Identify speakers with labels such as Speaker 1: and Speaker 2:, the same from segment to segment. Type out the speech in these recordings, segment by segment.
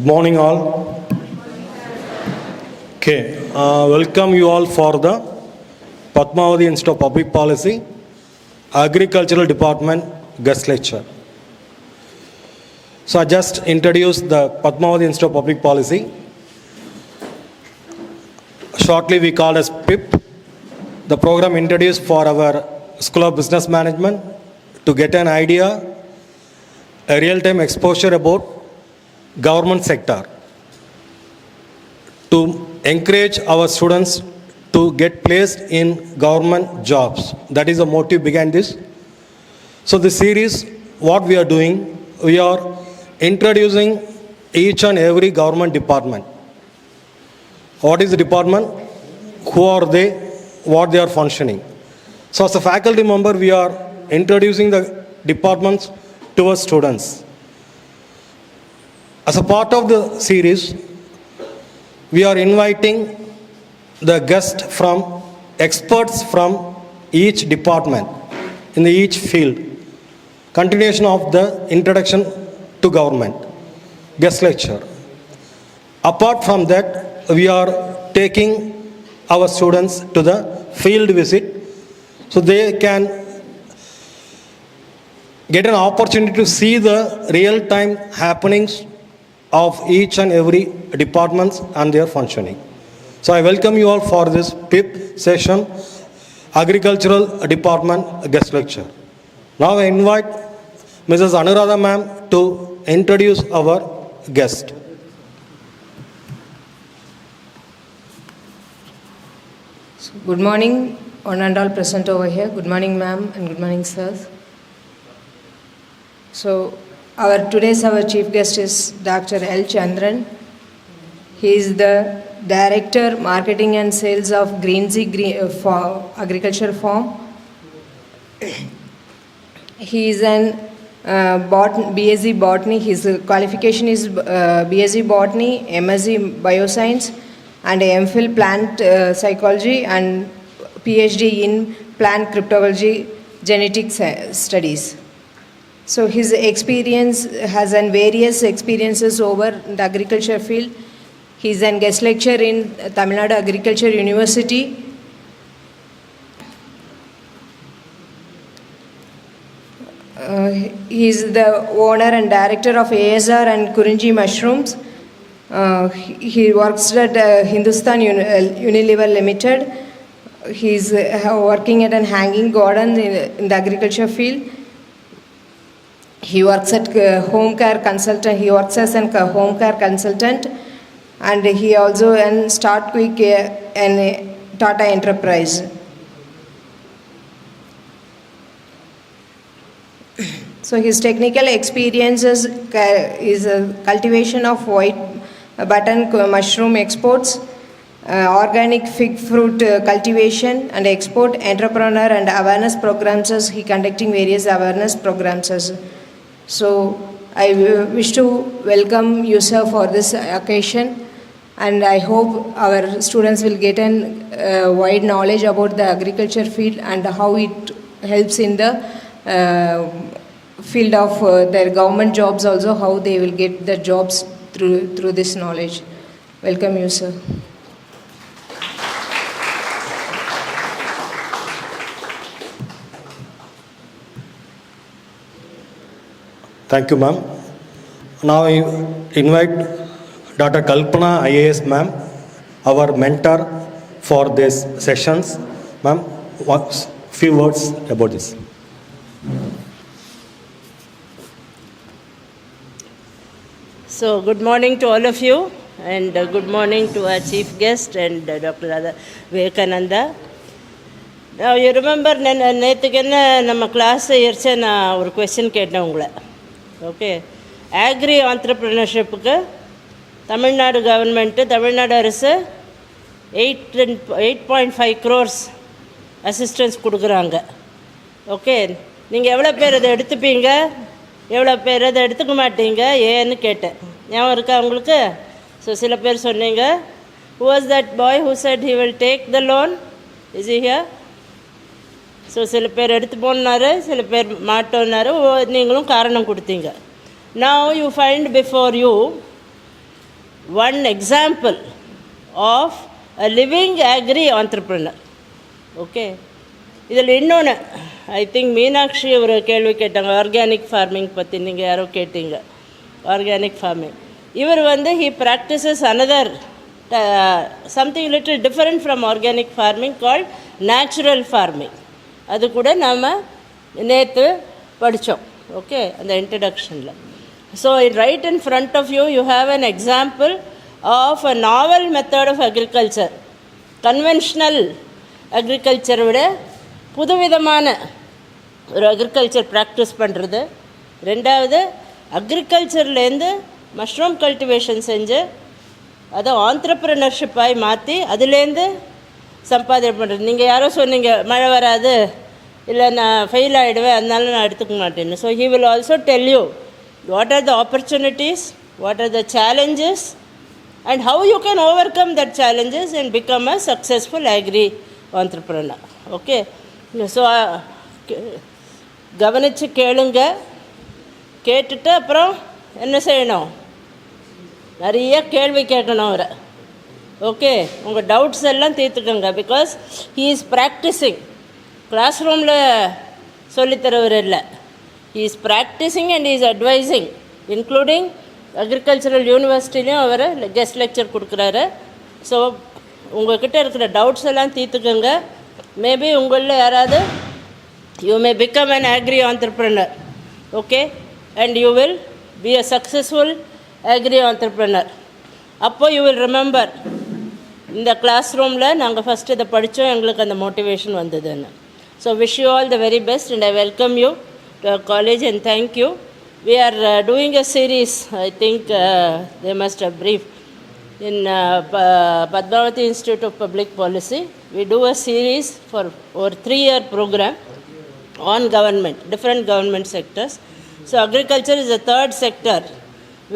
Speaker 1: Morning all. Okay, welcome you all for the Padmavati Institute of Public Policy Agricultural Department guest lecture. So I just introduced the Padmavati Institute of Public Policy. Shortly we called as PIP. The program introduced for our School of Business Management to get an idea, a real-time exposure about government sector, to encourage our students to get placed in government jobs. That is the motive behind this. So this series, what we are doing, we are introducing each and every government department. What is the department? Who are they? What they are functioning. So as a faculty member, we are introducing the departments to our students. As a part of the series, we are inviting the guests from experts from each department in each field. Continuation of the introduction to government guest lecture. Apart from that, we are taking our students to the field visit so they can get an opportunity to see the real-time happenings of each and every departments and their functioning. So I welcome you all for this PIP session, Agricultural Department guest lecture. Now I invite Mrs. Anuradha ma'am to introduce our guest.
Speaker 2: Good morning, one and all present over here. Good morning, ma'am, and good morning, sirs. So, our chief guest is Dr. L. Chandran. He is the Director, Marketing and Sales of Greensea Agriculture Farm. He is an BSc Botany. His qualification is BSc Botany, MSc Bioscience, and MPhil Plant Psychology and PhD in Plant Cryptology Genetic Studies. So his experience has various experiences over the agriculture field. He is a guest lecturer in Tamil Nadu Agriculture University. He is the owner and director of ASR and Kurinji Mushrooms. He works at Hindustan Unilever Limited. He is working at an hanging garden in the agriculture field. He works at home care consultant. He works as a home care consultant, and he also in Start Quick and Tata Enterprise. So his technical experiences is cultivation of white button mushroom exports, organic fig fruit cultivation and export, entrepreneur and awareness programs. He conducting various awareness programs. So I wish to welcome you, sir, for this occasion, and I hope our students will get a wide knowledge about the agriculture field and how it helps in the field of their government jobs also, how they will get the jobs through this knowledge. Welcome you, sir.
Speaker 1: Thank you, ma'am. Now I invite Dr. Kalpana IAS ma'am, our mentor for these sessions. Ma'am, few words about this.
Speaker 3: So, good morning to all of you, and good morning to our chief guest and Dr. Radha Vivekananda. Now, you remember, நம்ம class ஏறிச்சு நான் ஒரு question கேட்டேன் உங்களை. Okay, agri ஆண்டர்ப்ரினர்ஷிப்புக்கு Tamil Nadu government, Tamil Nadu அரசு 8.5 crores assistance கொடுக்குறாங்க. Okay, நீங்கள் எவ்வளோ பேர் அதை எடுத்துப்பீங்க, எவ்வளோ பேர் அதை எடுத்துக்க மாட்டீங்க, ஏன்னு கேட்டேன். ஞாபகம் இருக்கா உங்களுக்கு? ஸோ சில பேர் சொன்னீங்க. Who was that boy who said he will take the loan? Is he here? So சில பேர் எடுத்து போனாரு, சில பேர் மாட்டோன்னாரு, நீங்களும் காரணம் கொடுத்தீங்க. Now you find before you one example of a living agri entrepreneur. Okay. இதில் இன்னொன்று, ஐ திங்க் மீனாட்சி ஒரு கேள்வி கேட்டாங்க, ஆர்கானிக் ஃபார்மிங் பற்றி நீங்கள் யாரோ கேட்டீங்க. ஆர்கானிக் ஃபார்மிங், இவர் he practices another something little different from organic farming called natural farming. அது கூட நாம் நேற்று படித்தோம். ஓகே, அந்த இன்ட்ரடக்ஷனில். So right in front of you, you have an example of a novel method of agriculture. Conventional அக்ரிகல்ச்சரை விட புதுவிதமான ஒரு அக்ரிகல்ச்சர் ப்ராக்டிஸ் பண்ணுறது. ரெண்டாவது, அக்ரிகல்ச்சர்லேருந்து மஷ்ரூம் கல்டிவேஷன் செஞ்சு அதை ஆண்டர்ப்ரனர்ஷிப்பாகி மாற்றி அதுலேருந்து சம்பாதியம் பண்ணுறது. நீங்கள் யாரோ சொன்னீங்க மழை வராது, இல்லை நான் ஃபெயில் ஆகிடுவேன், அதனால நான் எடுத்துக்க மாட்டேன்னு. So he will also tell you what are the opportunities, what are the challenges, and how you can overcome that challenges and become a successful agri entrepreneur. Okay, so கவனித்து கேளுங்க. கேட்டுட்டு அப்புறம் என்ன செய்யணும், நிறைய கேள்வி கேட்கணும் அவரை. ஓகே, உங்கள் டவுட்ஸ் எல்லாம் தீர்த்துக்கோங்க. பிகாஸ் ஹீ இஸ் ப்ராக்டிஸிங், கிளாஸ் ரூமில் சொல்லித்தரவர் இல்லை. He is practicing and he is advising, including agricultural யூனிவர்சிட்டிலையும் அவர் கெஸ்ட் லெக்சர் கொடுக்குறாரு. ஸோ உங்கள்கிட்ட இருக்கிற டவுட்ஸ் எல்லாம் தீர்த்துக்கோங்க. மேபி உங்களில் யாராவது you may become an agri entrepreneur. ஓகே, and you will be a successful agri entrepreneur. அப்போ யூ வில் ரிமெம்பர், இந்த கிளாஸ் ரூமில் நாங்கள் ஃபஸ்ட்டு இதை படித்தோம், எங்களுக்கு அந்த மோட்டிவேஷன் வந்ததுன்னு. So wish you all the very best and I welcome you to our college and thank you. We are doing a series, I think they must have briefed, in Padmavati Institute of Public Policy. We do a series for over 3-year program on government, different government sectors. So agriculture is the third sector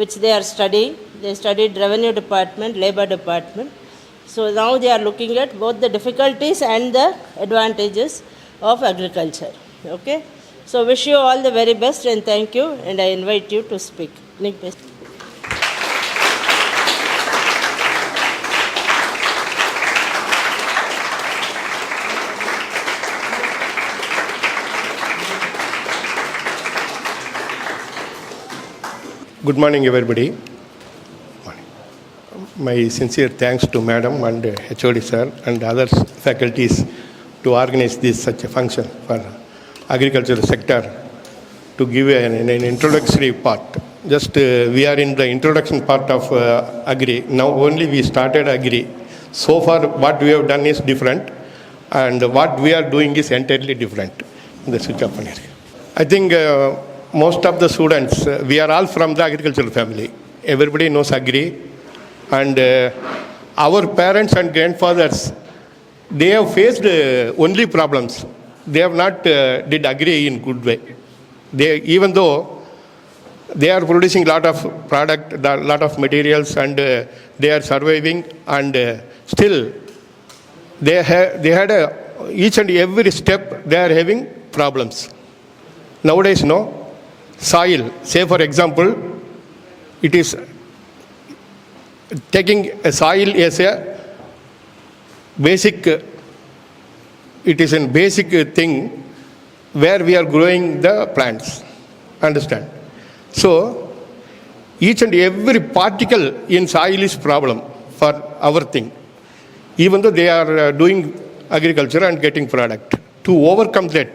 Speaker 3: which they are studying. They studied revenue department, labor department. So now they are looking at both the difficulties and the advantages of agriculture. Okay. So wish you all the very best and thank you, and I invite you to speak.
Speaker 4: Good morning, everybody. My sincere thanks to Madam and HOD Sir and other faculties to organize this such a function for agricultural sector, to give an introductory part. Just we are in the introduction part of agri. Now only we started agri. So far what we have done is different and what we are doing is entirely different. The switch up. I think most of the students, we are all from the agricultural family. Everybody knows agri, and our parents and grandfathers, they have faced only problems. They have not did agri in good way. They, even though they are producing lot of product, lot of materials, and they are surviving, and still they had each and every step they are having problems. Nowadays, no, soil. Say for example, it is taking a soil as a basic. It is a basic thing where we are growing the plants. Understand? So each and every particle in soil is problem for our thing. Even though they are doing agriculture and getting product, to overcome that,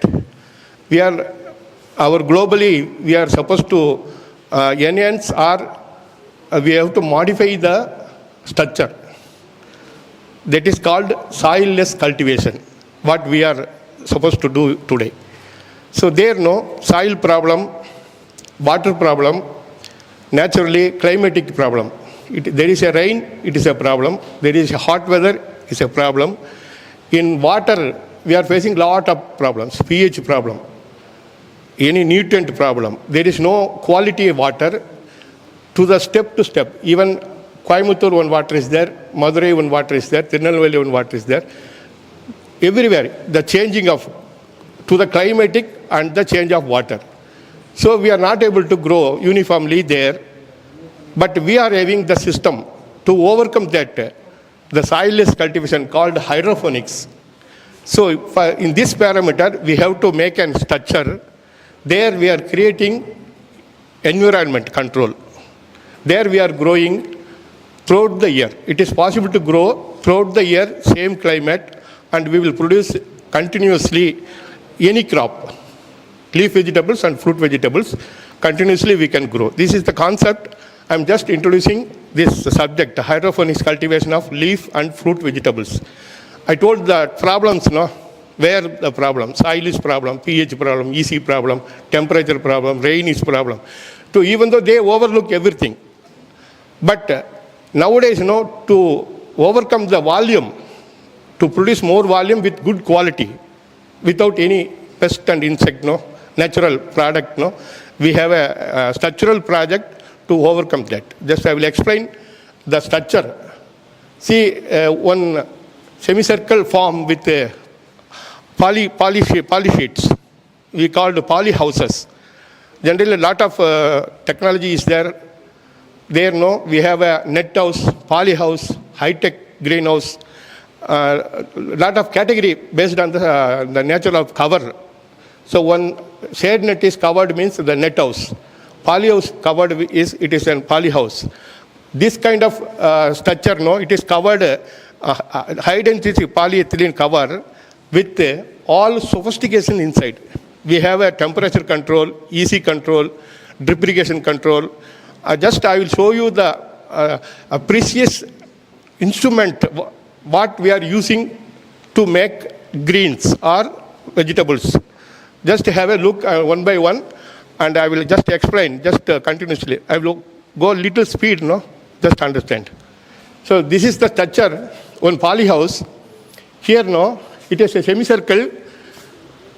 Speaker 4: our globally we are supposed to enhance or we have to modify the structure. That is called soilless cultivation, what we are supposed to do today. So there no soil problem, water problem, naturally climatic problem. There is a rain, it is a problem. There is a hot weather, it is a problem. In water, we are facing lot of problems. pH problem, any nutrient problem. There is no quality water to the step to step. Even Coimbatore one water is there, Madurai one water is there, Tirunelveli one water is there. Everywhere, the changing of to the climatic and the change of water. So we are not able to grow uniformly there, but we are having the system to overcome that, the soilless cultivation called hydroponics. So in this parameter, we have to make a structure. There we are creating environment control. There we are growing throughout the year. It is possible to grow throughout the year, same climate, and we will produce continuously any crop, leaf vegetables and fruit vegetables, continuously we can grow. This is the concept. I'm just introducing this subject, hydroponics cultivation of leaf and fruit vegetables. I told the problems, no, where the problem, soil is problem, pH problem, EC problem, temperature problem, rain is problem. So even though they overlook everything, but nowadays, to overcome the volume, to produce more volume with good quality, without any pest and insect, natural product, we have a structural project to overcome that. Just I will explain the structure. See, one semicircle form with poly sheets, we called poly houses. Generally, a lot of technology is there. There, we have a net house, poly house, high-tech greenhouse, lot of category based on the nature of cover. So one shade net is covered means the net house. Poly house covered is a poly house. This kind of structure, it is covered high density polyethylene cover with all sophistication inside. We have a temperature control, EC control, drip irrigation control. Just I will show you the precious instrument what we are using to make greens or vegetables. Just have a look one by one, and I will just explain just continuously. I will go little speed, just understand. So this is the structure, one poly house. Here, it is a semicircle,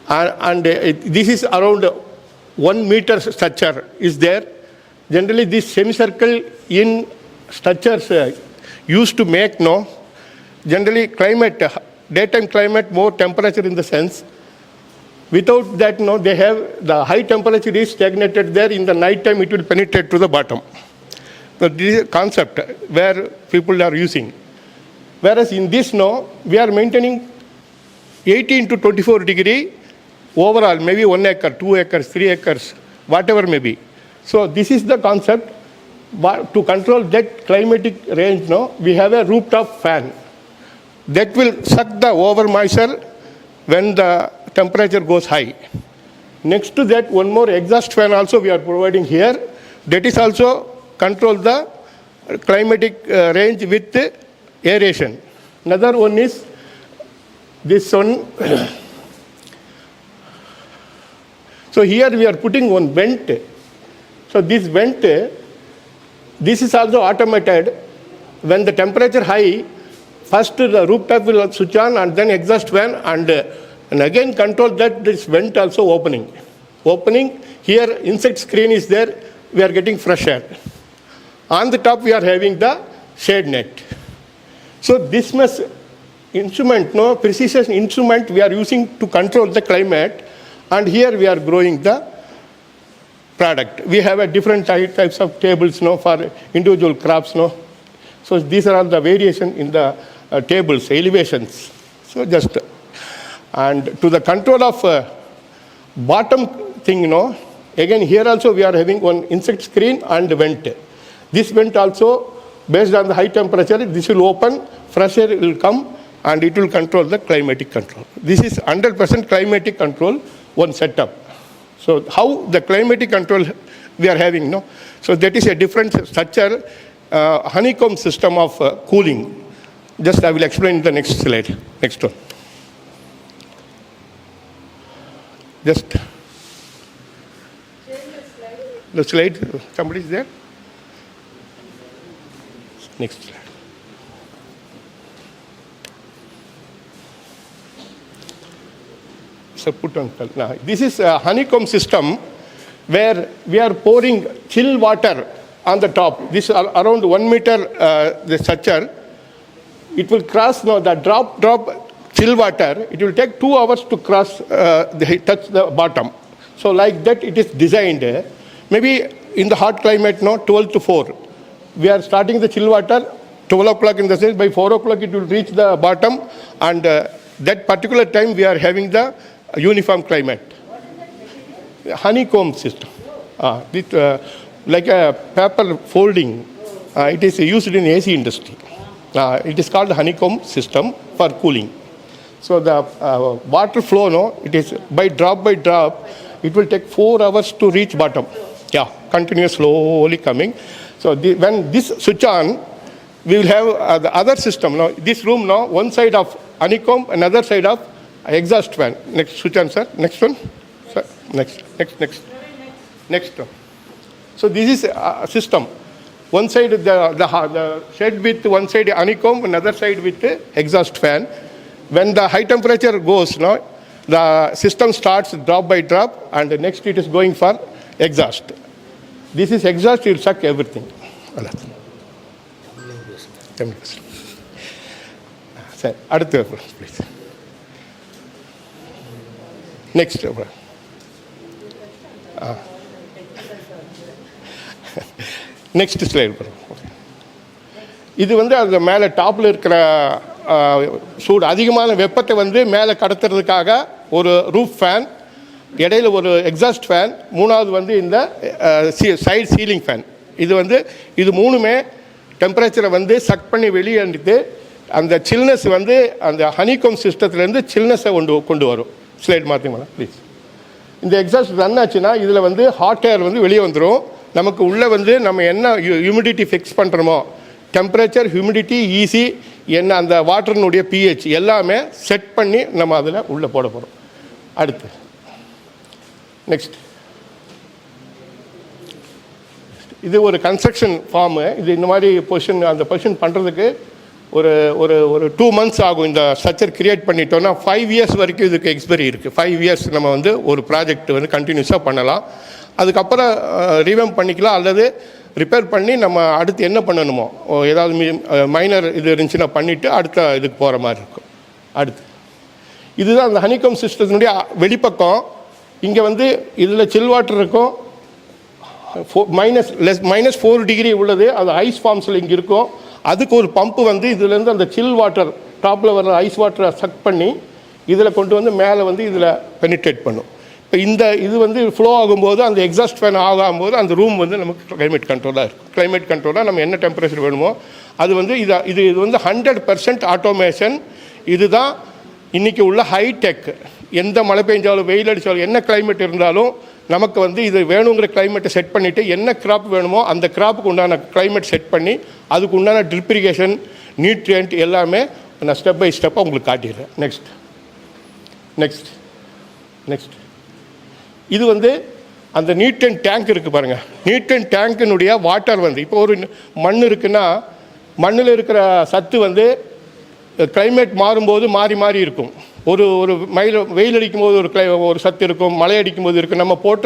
Speaker 4: and this is around 1 meter structure is there. Generally, this semicircle in structures used to make, generally climate, daytime climate, more temperature in the sense. Without that, they have the high temperature is stagnated there. In the night time, it will penetrate to the bottom. So this is a concept where people are using. Whereas in this, we are maintaining 18 to 24 degree overall, maybe 1 acre, 2 acres, 3 acres, whatever may be. So this is the concept. To control that climatic range, we have a rooftop fan that will suck the over moisture when the temperature goes high. Next to that, one more exhaust fan also we are providing here. That is also control the climatic range with aeration. Another one is this one. So here we are putting one vent. So this vent, this is also automated. When the temperature high, first the rooftop will switch on and then exhaust fan, and again control that this vent also opening. Opening, here insect screen is there, we are getting fresh air. On the top we are having the shade net. So this much instrument, precision instrument we are using to control the climate, and here we are growing the product. We have a different types of tables for individual crops. So these are all the variation in the tables, elevations. So just, and to the control of bottom thing, again here also we are having one insect screen and vent. This vent also, based on the high temperature, this will open, fresh air will come, and it will control the climatic control. This is 100% climatic control, one setup. So how the climatic control we are having, So that is a different structure, honeycomb system of cooling. Just I will explain in the next slide. Next one. Just the slide. Somebody is there? Next slide. So put on. Now, this is a honeycomb system where we are pouring chill water on the top. This is around 1 meter the structure. It will cross the drop chill water. It will take 2 hours to cross touch the bottom. So like that it is designed. Maybe in the hot climate, 12 to 4. We are starting the chill water 12 o'clock in the sense by 4 o'clock it will reach the bottom, and that particular time we are having the uniform climate. Honeycomb system. Like a paper folding. It is used in AC industry. It is called honeycomb system for cooling. So the water flow, no, it is by drop, it will take 4 hours to reach bottom. Yeah, continuous slowly coming. So when this switch on, we will have the other system. Now this room, now one side of honeycomb, another side of exhaust fan. Next switch on, sir. Next one. Sir. Next one. So this is a system. One side the shed with one side honeycomb, another side with exhaust fan. When the high temperature goes, now the system starts drop by drop, and next it is going for exhaust. This is exhaust, it will suck everything. Sir, அடுத்து please. Next. Next slide பாருங்க. இது வந்து அந்த மேலே டாப்பில் இருக்கிற சூடு அதிகமான வெப்பத்தை வந்து மேலே கடத்துறதுக்காக ஒரு ரூஃப் ஃபேன், இடையில ஒரு எக்ஸாஸ்ட் ஃபேன், மூணாவது வந்து இந்த சைடு சீலிங் ஃபேன். இது மூணுமே டெம்பரேச்சரை வந்து சக் பண்ணி வெளியே அனுப்பிட்டு அந்த சில்னஸ் வந்து அந்த ஹனிகோம் சிஸ்டத்துலேருந்து சில்னஸை கொண்டு வரும். ஸ்லைட் மாற்றிங்களா ப்ளீஸ். இந்த எக்ஸாஸ்ட் ரன் ஆச்சுன்னா இதில் வந்து ஹாட் ஏர் வந்து வெளியே வந்துடும். நமக்கு உள்ளே வந்து நம்ம என்ன ஹியூமிடிட்டி ஃபிக்ஸ் பண்ணுறோமோ, டெம்பரேச்சர், ஹியூமிடிட்டி, ஈஸி, என்ன அந்த வாட்டர்னுடைய பிஹெச் எல்லாமே செட் பண்ணி நம்ம அதில் உள்ளே போட போகிறோம். அடுத்து நெக்ஸ்ட், இது ஒரு கன்ஸ்ட்ரக்ஷன் ஃபார்மு. இது இந்த மாதிரி அந்த பொசிஷன் பண்ணுறதுக்கு ஒரு ஒரு ஒரு 2 months ஆகும். இந்த ஸ்ட்ரக்சர் கிரியேட் பண்ணிட்டோன்னா 5 years வரைக்கும் இதுக்கு எக்ஸ்பைரி இருக்குது. 5 years நம்ம வந்து ஒரு ப்ராஜெக்ட் வந்து கண்டினியூஸாக பண்ணலாம். அதுக்கப்புறம் ரீவெம்ப் பண்ணிக்கலாம், அல்லது ரிப்பேர் பண்ணி நம்ம அடுத்து என்ன பண்ணணுமோ ஏதாவது மைனர் இது இருந்துச்சுன்னா பண்ணிவிட்டு அடுத்த இதுக்கு போகிற மாதிரி இருக்கும். அடுத்து இதுதான் அந்த ஹனிகம் சிஸ்டத்தினுடைய வெளிப்பக்கம். இங்கே வந்து இதில் சில் வாட்டர் இருக்கும், -4 degree உள்ளது, அது ஐஸ் ஃபார்ம்ஸில் இங்கே இருக்கும். அதுக்கு ஒரு பம்பு வந்து இதுலேருந்து அந்த சில் வாட்டர் டாப்பில் வர்ற ஐஸ் வாட்டரை சக் பண்ணி இதில் கொண்டு வந்து மேலே வந்து இதில் பெனிட்ரேட் பண்ணும். இப்போ இது வந்து ஃப்ளோ ஆகும்போது அந்த எக்ஸாஸ்ட் ஃபேன் ஆகும்போது அந்த ரூம் வந்து நமக்கு கிளைமேட் கண்ட்ரோலாக இருக்கும். கிளைமேட் கண்ட்ரோலாக நம்ம என்ன டெம்பரேச்சர் வேணுமோ அது வந்து இது வந்து 100% ஆட்டோமேஷன். இதுதான் இன்றைக்கி உள்ள ஹைடெக். எந்த மழை பெஞ்சாலும் வெயில் அடித்தாலும் என்ன கிளைமேட் இருந்தாலும் நமக்கு வந்து இது வேணுங்கிற கிளைமேட்டை செட் பண்ணிவிட்டு என்ன கிராப் வேணுமோ அந்த கிராப்புக்கு உண்டான கிளைமேட் செட் பண்ணி அதுக்கு உண்டான ட்ரிப் இரிகேஷன், நியூட்ரியன்ட் எல்லாமே நான் ஸ்டெப் பை ஸ்டெப்பாக உங்களுக்கு காட்டிடுறேன். நெக்ஸ்ட் இது வந்து அந்த நியூட்ரியன்ட் டேங்க் இருக்குது பாருங்கள். நியூட்ரியன்ட் டேங்க்கினுடைய வாட்டர் வந்து இப்போ ஒரு மண் இருக்குன்னா மண்ணில் இருக்கிற சத்து வந்து கிளைமேட் மாறும்போது மாறி இருக்கும். ஒரு வெயில் அடிக்கும்போது ஒரு சத்து இருக்கும், மழை அடிக்கும்போது இருக்கும். நம்ம போட்ட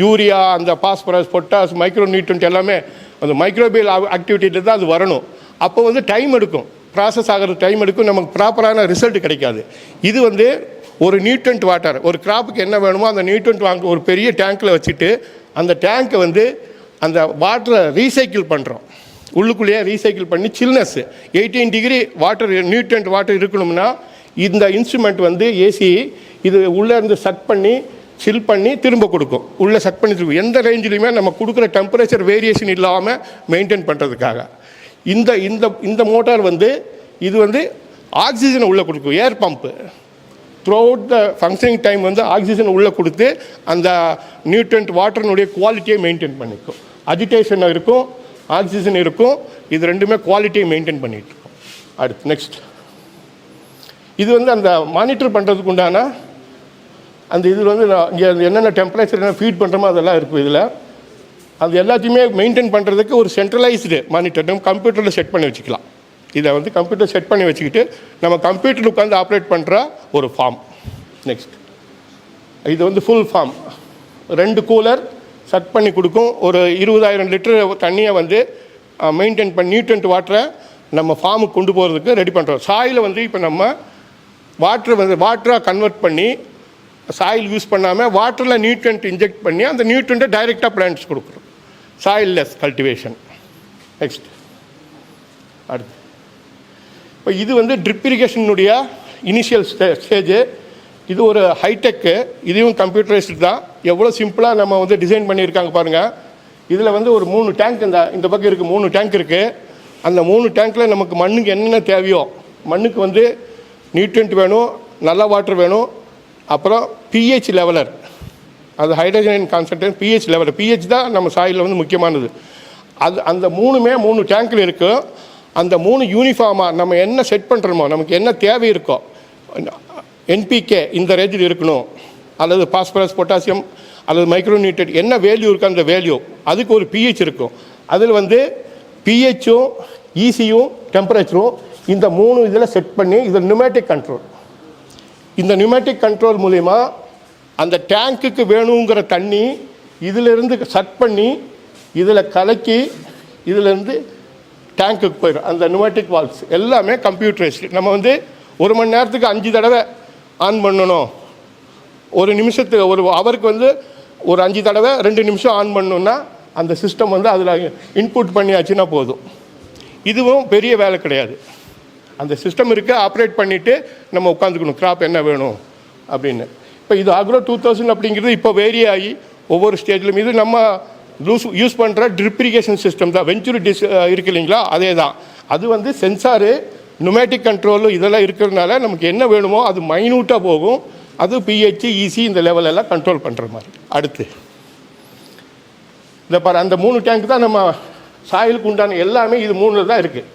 Speaker 4: யூரியா, அந்த பாஸ்பரஸ், பொட்டாஸ், மைக்ரோ நியூட்ரியன்ட் எல்லாமே அந்த மைக்ரோபியல் ஆக்டிவிட்டியில் தான் அது வரணும். அப்போ வந்து டைம் எடுக்கும், ப்ராசஸ் ஆகிறது டைம் எடுக்கும், நமக்கு ப்ராப்பரான ரிசல்ட் கிடைக்காது. இது வந்து ஒரு நியூட்ரியன்ட் வாட்டர், ஒரு கிராப்புக்கு என்ன வேணுமோ அந்த நியூட்ரியன்ட் வாங்க ஒரு பெரிய டேங்க்கில் வச்சுட்டு அந்த டேங்க்கை வந்து அந்த வாட்டரை ரீசைக்கிள் பண்ணுறோம். உள்ளுக்குள்ளேயே ரீசைக்கிள் பண்ணி chillness 18 degree water, nutrient water இருக்கணும்னா இந்த இன்ஸ்ட்ருமெண்ட் வந்து ஏசி இது உள்ளே இருந்து சக் பண்ணி சில் பண்ணி திரும்ப கொடுக்கும். உள்ளே சக் பண்ணி திரும்ப எந்த ரேஞ்சிலையுமே நம்ம கொடுக்குற டெம்பரேச்சர் வேரியேஷன் இல்லாமல் மெயின்டைன் பண்ணுறதுக்காக இந்த மோட்டார் வந்து இது வந்து ஆக்சிஜனை உள்ளே கொடுக்கும். Air pump throughout the functioning time வந்து ஆக்சிஜன் உள்ளே கொடுத்து அந்த நியூட்ரியன்ட் வாட்டர்னுடைய குவாலிட்டியை மெயின்டைன் பண்ணிக்கும். அஜிடேஷன் இருக்கும், ஆக்சிஜன் இருக்கும், இது ரெண்டுமே குவாலிட்டியை மெயின்டைன் பண்ணிகிட்டு இருக்கும். அடுத்து நெக்ஸ்ட், இது வந்து அந்த மானிட்டர் பண்ணுறதுக்கு உண்டான அந்த இதில் வந்து இங்கே என்னென்ன டெம்பரேச்சர் என்ன ஃபீட் பண்ணுறோமோ அதெல்லாம் இருக்கும். இதில் அது எல்லாத்தையுமே மெயின்டைன் பண்ணுறதுக்கு ஒரு சென்ட்ரலைஸ்டு மானிட்டர் நம்ம கம்ப்யூட்டரில் செட் பண்ணி வச்சுக்கலாம். இதை வந்து கம்ப்யூட்டர் செட் பண்ணி வச்சுக்கிட்டு நம்ம கம்ப்யூட்டர் உட்காந்து ஆப்ரேட் பண்ணுற ஒரு ஃபார்ம். நெக்ஸ்ட், இது வந்து ஃபுல் ஃபார்ம். 2 கூலர் செட் பண்ணி கொடுக்கும். ஒரு 20,000 லிட்டர் தண்ணியை வந்து மெயின்டைன் பண்ணி நியூட்ரியன்ட் வாட்டரை நம்ம ஃபார்முக்கு கொண்டு போகிறதுக்கு ரெடி பண்ணுறோம். சாயில் வந்து இப்போ நம்ம வாட்டராக கன்வெர்ட் பண்ணி சாயில் யூஸ் பண்ணாமல் வாட்டரில் நியூட்ரியன்ட் இன்ஜெக்ட் பண்ணி அந்த நியூட்ரியண்ட்டை டைரெக்டாக பிளான்ட்ஸ் கொடுக்குறோம். Soil less cultivation. நெக்ஸ்ட், அடுத்து இப்போ இது வந்து ட்ரிப் இரிகேஷனுடைய இனிஷியல் ஸ்டேஜ். இது ஒரு ஹைடெக்கு, இதையும் கம்ப்யூட்டரைஸ்டு தான். எவ்வளோ சிம்பிளாக நம்ம வந்து டிசைன் பண்ணியிருக்காங்க பாருங்கள். இதில் வந்து ஒரு 3 டேங்க் இந்த பக்கம் இருக்குது, 3 டேங்க் இருக்குது. அந்த 3 டேங்க்கில் நமக்கு மண்ணுக்கு என்னென்ன தேவையோ, மண்ணுக்கு வந்து நியூட்ரியன்ட் வேணும், நல்ல வாட்டர் வேணும், அப்புறம் பிஹெச் லெவலர், அது hydrogen concentrate pH leveller. PH தான் நம்ம சாயிலில் வந்து முக்கியமானது. அந்த 3 டேங்க்கில் இருக்குது. அந்த 3 யூனிஃபார்மாக நம்ம என்ன செட் பண்ணுறோமோ, நமக்கு என்ன தேவை இருக்கோ, என்பிகே இந்த ரேஞ்சில் இருக்கணும், அல்லது பாஸ்பரஸ், பொட்டாசியம் அல்லது மைக்ரோநியூட்ரியன்ட் என்ன வேல்யூ இருக்கோ அந்த வேல்யூ, அதுக்கு ஒரு பிஹெச் இருக்கும். அதில் வந்து பிஹெச்சும் ஈசியும் டெம்பரேச்சரும் இந்த 3 இதில் செட் பண்ணி, இது நியூமேட்டிக் கண்ட்ரோல். இந்த நியூமேட்டிக் கண்ட்ரோல் மூலிமா அந்த டேங்க்குக்கு வேணுங்கிற தண்ணி இதிலிருந்து செட் பண்ணி இதில் கலக்கி இதிலேருந்து டேங்க்குக்கு போயிடும். அந்த நியூமேட்டிக் வால்வ்ஸ் எல்லாமே கம்ப்யூட்டரைஸ்டு. நம்ம வந்து 1 மணி நேரத்துக்கு 5 தடவை ஆன் பண்ணணும், ஒரு நிமிஷத்துக்கு ஒரு ஹவருக்கு வந்து ஒரு 5 தடவை 2 நிமிஷம் ஆன் பண்ணணுன்னா அந்த சிஸ்டம் வந்து அதில் இன்புட் பண்ணியாச்சுன்னா போதும். இதுவும் பெரிய வேலை கிடையாது. அந்த சிஸ்டம் இருக்குது, ஆப்ரேட் பண்ணிவிட்டு நம்ம உட்காந்துக்கணும் கிராப் என்ன வேணும் அப்படின்னு. இப்போ இது அக்ரோ 2000 அப்படிங்கிறது இப்போ வேரி ஆகி ஒவ்வொரு ஸ்டேஜ்லையும் இது நம்ம யூஸ் பண்ணுற ட்ரிப் இரிகேஷன் சிஸ்டம் தான். வெஞ்சூரி இருக்கு இல்லைங்களா, அதே தான். அது வந்து சென்சாரு, நுமேட்டிக் கண்ட்ரோலு இதெல்லாம் இருக்கிறதுனால நமக்கு என்ன வேணுமோ அது மைனூட்டாக போகும். அது பிஹெச், ஈசி இந்த லெவலெல்லாம் கண்ட்ரோல் பண்ணுற மாதிரி. அடுத்து இந்த பாரு, அந்த 3 டேங்க் தான் நம்ம சாயிலுக்கு உண்டான எல்லாமே இது 3 தான் இருக்குது.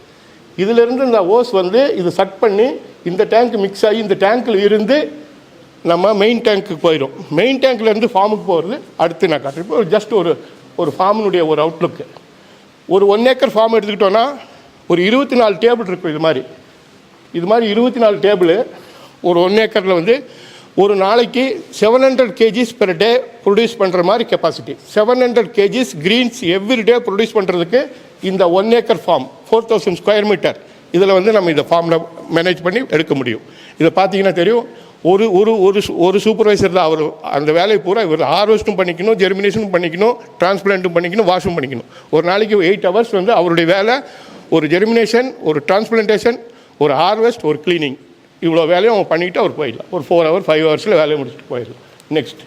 Speaker 4: இதிலிருந்து இந்த ஓஸ் வந்து இது சட் பண்ணி இந்த டேங்க் மிக்ஸ் ஆகி இந்த டேங்க்கில் இருந்து நம்ம மெயின் டேங்க்கு போயிடும். மெயின் டேங்க்லேருந்து ஃபார்முக்கு போகிறது அடுத்து நான் காட்டுறேன். இப்போ ஜஸ்ட் ஒரு ஃபார்முடைய ஒரு அவுட்லுக்கு. ஒரு 1 ஏக்கர் ஃபார்ம் எடுத்துக்கிட்டோன்னா ஒரு 24 டேபிள் இருக்கும். இது மாதிரி 24 டேபிள் ஒரு 1 ஏக்கரில் வந்து ஒரு நாளைக்கு 700 kgs பெர் டே ப்ரொடியூஸ் பண்ணுற மாதிரி capacity. 700 kgs greens every day produce பண்ணுறதுக்கு இந்த 1 ஏக்கர் ஃபார்ம் 4000 ஸ்கொயர் மீட்டர் இதில் வந்து நம்ம இந்த ஃபார்மில் மேனேஜ் பண்ணி எடுக்க முடியும். இதை பார்த்தீங்கன்னா தெரியும். ஒரு ஒரு ஒரு ஒரு சூப்பர்வைசர் தான் அவர். அந்த வேலையை பூரா இவர் ஹார்வெஸ்ட்டும் பண்ணிக்கணும், ஜெர்மினேஷனும் பண்ணிக்கணும், டிரான்ஸ்பிளான்ட்டும் பண்ணிக்கணும், வாஷும் பண்ணிக்கணும். ஒரு நாளைக்கு 8 hours வந்து அவருடைய வேலை. ஒரு ஜெர்மினேஷன், ஒரு டிரான்ஸ்பிளான்டேஷன், ஒரு ஹார்வெஸ்ட், ஒரு கிளீனிங், இவ்வளோ வேலையும் அவங்க பண்ணிக்கிட்டு அவர் போயிடலாம். ஒரு 4 hours 5 hours வேலையை முடிச்சுட்டு போயிடலாம். நெக்ஸ்ட்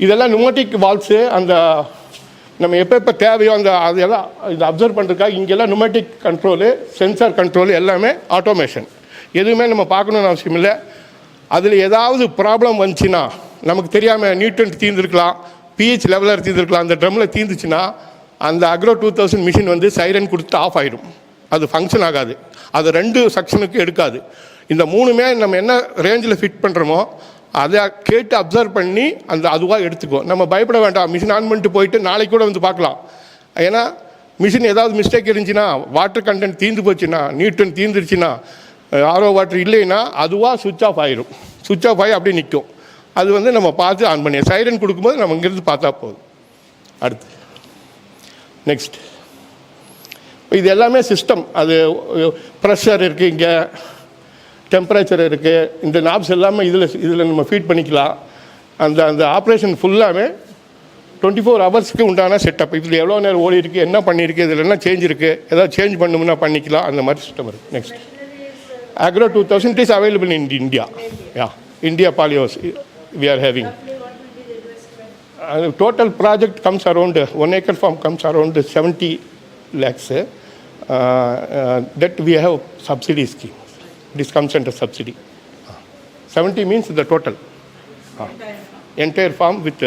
Speaker 4: இதெல்லாம் நுமேட்டிக் வால்வ்ஸு. அந்த நம்ம எப்போ தேவையோ அந்த அதெல்லாம் இதை அப்சர்வ் பண்ணுறதுக்காக இங்கெல்லாம் நுமேட்டிக் கண்ட்ரோலு, சென்சார் கண்ட்ரோலு எல்லாமே ஆட்டோமேஷன். எதுவுமே நம்ம பார்க்கணுன்னு அவசியம் இல்லை. அதில் ஏதாவது ப்ராப்ளம் வந்துச்சுன்னா நமக்கு தெரியாமல் நியூட்ரன்ட் தீர்ந்துருக்கலாம், பிஹெச் லெவலர் தீர்ந்துருக்கலாம், அந்த ட்ரம்மில் தீர்ந்துச்சுன்னா அந்த அக்ரோ 2000 மிஷின் வந்து சைரன் கொடுத்து ஆஃப் ஆகிடும். அது ஃபங்க்ஷன் ஆகாது. அது 2 செக்ஷனுக்கு எடுக்காது. இந்த 3மே நம்ம என்ன ரேஞ்சில் ஃபிட் பண்ணுறோமோ அதை கேட்டு அப்சர்வ் பண்ணி அந்த அதுவாக எடுத்துக்குவோம். நம்ம பயப்பட வேண்டாம். மிஷின் ஆன் பண்ணிட்டு போயிட்டு நாளைக்கு கூட வந்து பார்க்கலாம். ஏன்னா மிஷின் ஏதாவது மிஸ்டேக் இருந்துச்சுன்னா, வாட்டர் கண்டென்ட் தீர்ந்து போச்சுன்னா, நியூட்ரன் தீர்ந்துருச்சுன்னா, ஆர்ஓ வாட்டர் இல்லைன்னா அதுவாக சுவிட்ச் ஆஃப் ஆகிடும். சுவிட்ச் ஆஃப் ஆகி அப்படியே நிற்கும். அது வந்து நம்ம பார்த்து ஆன் பண்ணி சைரன் கொடுக்கும்போது நம்ம இங்கேருந்து பார்த்தா போதும். அடுத்து நெக்ஸ்ட் இது எல்லாமே சிஸ்டம். அது ப்ரெஷர் இருக்குது, இங்கே டெம்பரேச்சர் இருக்குது, இந்த நாப்ஸ் எல்லாமே இதில் நம்ம ஃபீட் பண்ணிக்கலாம். அந்த ஆப்ரேஷன் ஃபுல்லாகவே 24 ஹவர்ஸ்க்கு உண்டான செட்டப். இதில் எவ்வளோ நேரம் ஓடி இருக்குது, என்ன பண்ணியிருக்கு, இதில் என்ன சேஞ்ச் இருக்குது, ஏதாவது சேஞ்ச் பண்ணணும்னா பண்ணிக்கலாம். அந்த மாதிரி சிஸ்டம் இருக்குது. Next Agro 2000 is available in India. Yeah, India Polyos we are having. Total project comes around 1 acre farm comes around 70 lakhs. That we have subsidy scheme. This comes under subsidy. 70 means the total. Entire farm with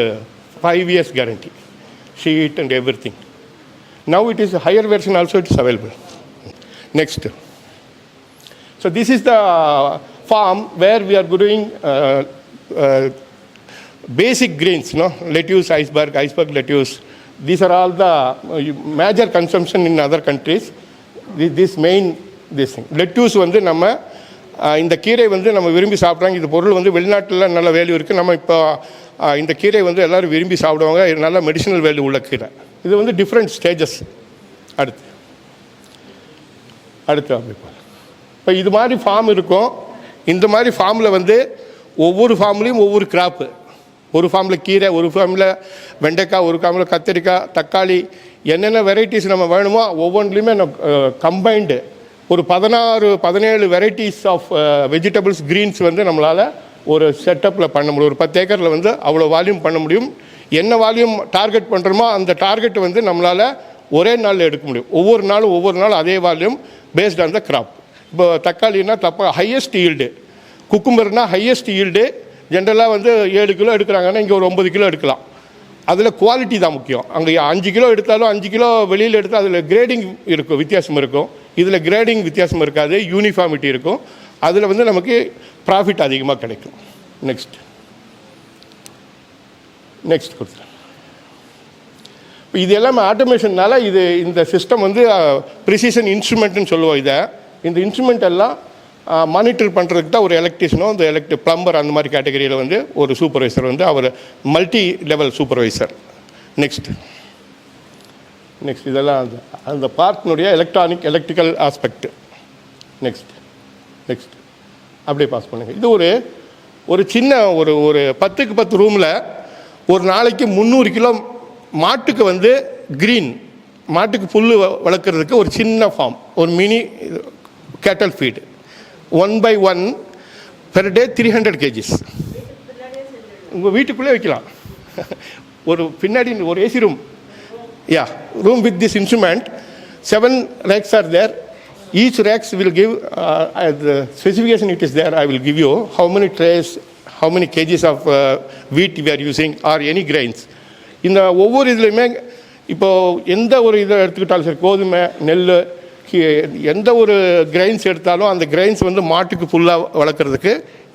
Speaker 4: 5 years guarantee, sheet and everything. Now it is a higher version also. It is available. Next. So this is the farm where we are growing basic grains, lettuce, iceberg lettuce. These are all the major consumption in other countries. This thing. Lettuce வந்து நம்ம இந்த கீரை வந்து நம்ம விரும்பி சாப்பிட்றாங்க. இந்த பொருள் வந்து வெளிநாட்டில் நல்ல வேல்யூ இருக்குது. நம்ம இப்போ இந்த கீரை வந்து எல்லோரும் விரும்பி சாப்பிடுவாங்க. நல்ல மெடிசினல் வேல்யூ உள்ள கீரை. இது வந்து டிஃப்ரெண்ட் ஸ்டேஜஸ். அடுத்து இப்போ இது மாதிரி ஃபார்ம் இருக்கும். இந்த மாதிரி ஃபார்மில் வந்து ஒவ்வொரு ஃபார்ம்லேயும் ஒவ்வொரு கிராப்பு. ஒரு ஃபார்மில் கீரை, ஒரு ஃபார்மில் வெண்டைக்காய், ஒரு ஃபார்மில் கத்திரிக்காய், தக்காளி, என்னென்ன வெரைட்டிஸ் நம்ம வேணுமோ ஒவ்வொன்றுலேயுமே கம்பைண்டு ஒரு 17 வெரைட்டிஸ் ஆஃப் வெஜிடபிள்ஸ் க்ரீன்ஸ் வந்து நம்மளால் ஒரு செட்டப்பில் பண்ண முடியும். ஒரு 10 ஏக்கரில் வந்து அவ்வளோ வால்யூம் பண்ண முடியும். என்ன வால்யூம் டார்கெட் பண்ணுறோமோ அந்த டார்கெட் வந்து நம்மளால் ஒரே நாளில் எடுக்க முடியும். ஒவ்வொரு நாளும் அதே volume based on the crop. இப்போ தக்காளின்னா ஹையஸ்ட் ஈல்டு, குக்கும்பர்னா ஹையஸ்ட் ஈல்டு. ஜென்ரலாக வந்து 7 கிலோ எடுக்கிறாங்கன்னா இங்கே ஒரு 9 கிலோ எடுக்கலாம். அதில் குவாலிட்டி தான் முக்கியம். அங்கே 5 கிலோ எடுத்தாலும் 5 கிலோ வெளியில் எடுத்தால் அதில் கிரேடிங் இருக்கும், வித்தியாசம் இருக்கும். இதில் கிரேடிங் வித்தியாசம் இருக்காது, யூனிஃபார்மிட்டி இருக்கும். அதில் வந்து நமக்கு ப்ராஃபிட் அதிகமாக கிடைக்கும். நெக்ஸ்ட் கொடுத்துறேன். இப்போ இது எல்லாமே ஆட்டோமேஷன்னால இந்த சிஸ்டம் வந்து ப்ரிசிஷன் இன்ஸ்ட்ருமெண்ட்னு சொல்லுவோம். இந்த இன்ஸ்ட்ருமெண்ட் எல்லாம் மானிட்டர் பண்ணுறதுக்கு தான் ஒரு எலக்ட்ரிஷனோ இந்த ப்ளம்பர் அந்த மாதிரி கேட்டகரியில் வந்து ஒரு சூப்பர்வைசர் வந்து அவர் மல்டி லெவல் சூப்பர்வைசர். நெக்ஸ்ட் இதெல்லாம் அந்த பார்ட்னுடைய எலக்ட்ரிக்கல் ஆஸ்பெக்ட். நெக்ஸ்ட் அப்படியே பாஸ் பண்ணுங்க. இது ஒரு சின்ன ஒரு 10க்கு 10 ரூமில் ஒரு நாளைக்கு 300 கிலோ மாட்டுக்கு வந்து மாட்டுக்கு புல் வளர்க்குறதுக்கு ஒரு சின்ன ஃபார்ம், ஒரு மினி கேட்டல் ஃபீடு 1/1 பெர் டே 300 kgs. உங்கள் வீட்டுக்குள்ளே வைக்கலாம். ஒரு பின்னாடி ஒரு AC room, room with this instrument. 7 racks are there. Each racks will give the specification it is there. I will give you how many trays, how many kgs of wheat we are using or any grains. இந்த ஒவ்வொரு இதுலையுமே இப்போது எந்த ஒரு இதை எடுத்துக்கிட்டாலும் சரி, கோதுமை, நெல், எந்த ஒரு கிரைன்ஸ் எடுத்தாலும் அந்த கிரைன்ஸ் வந்து மாட்டுக்கு ஃபுல்லாக வளர்க்குறதுக்கு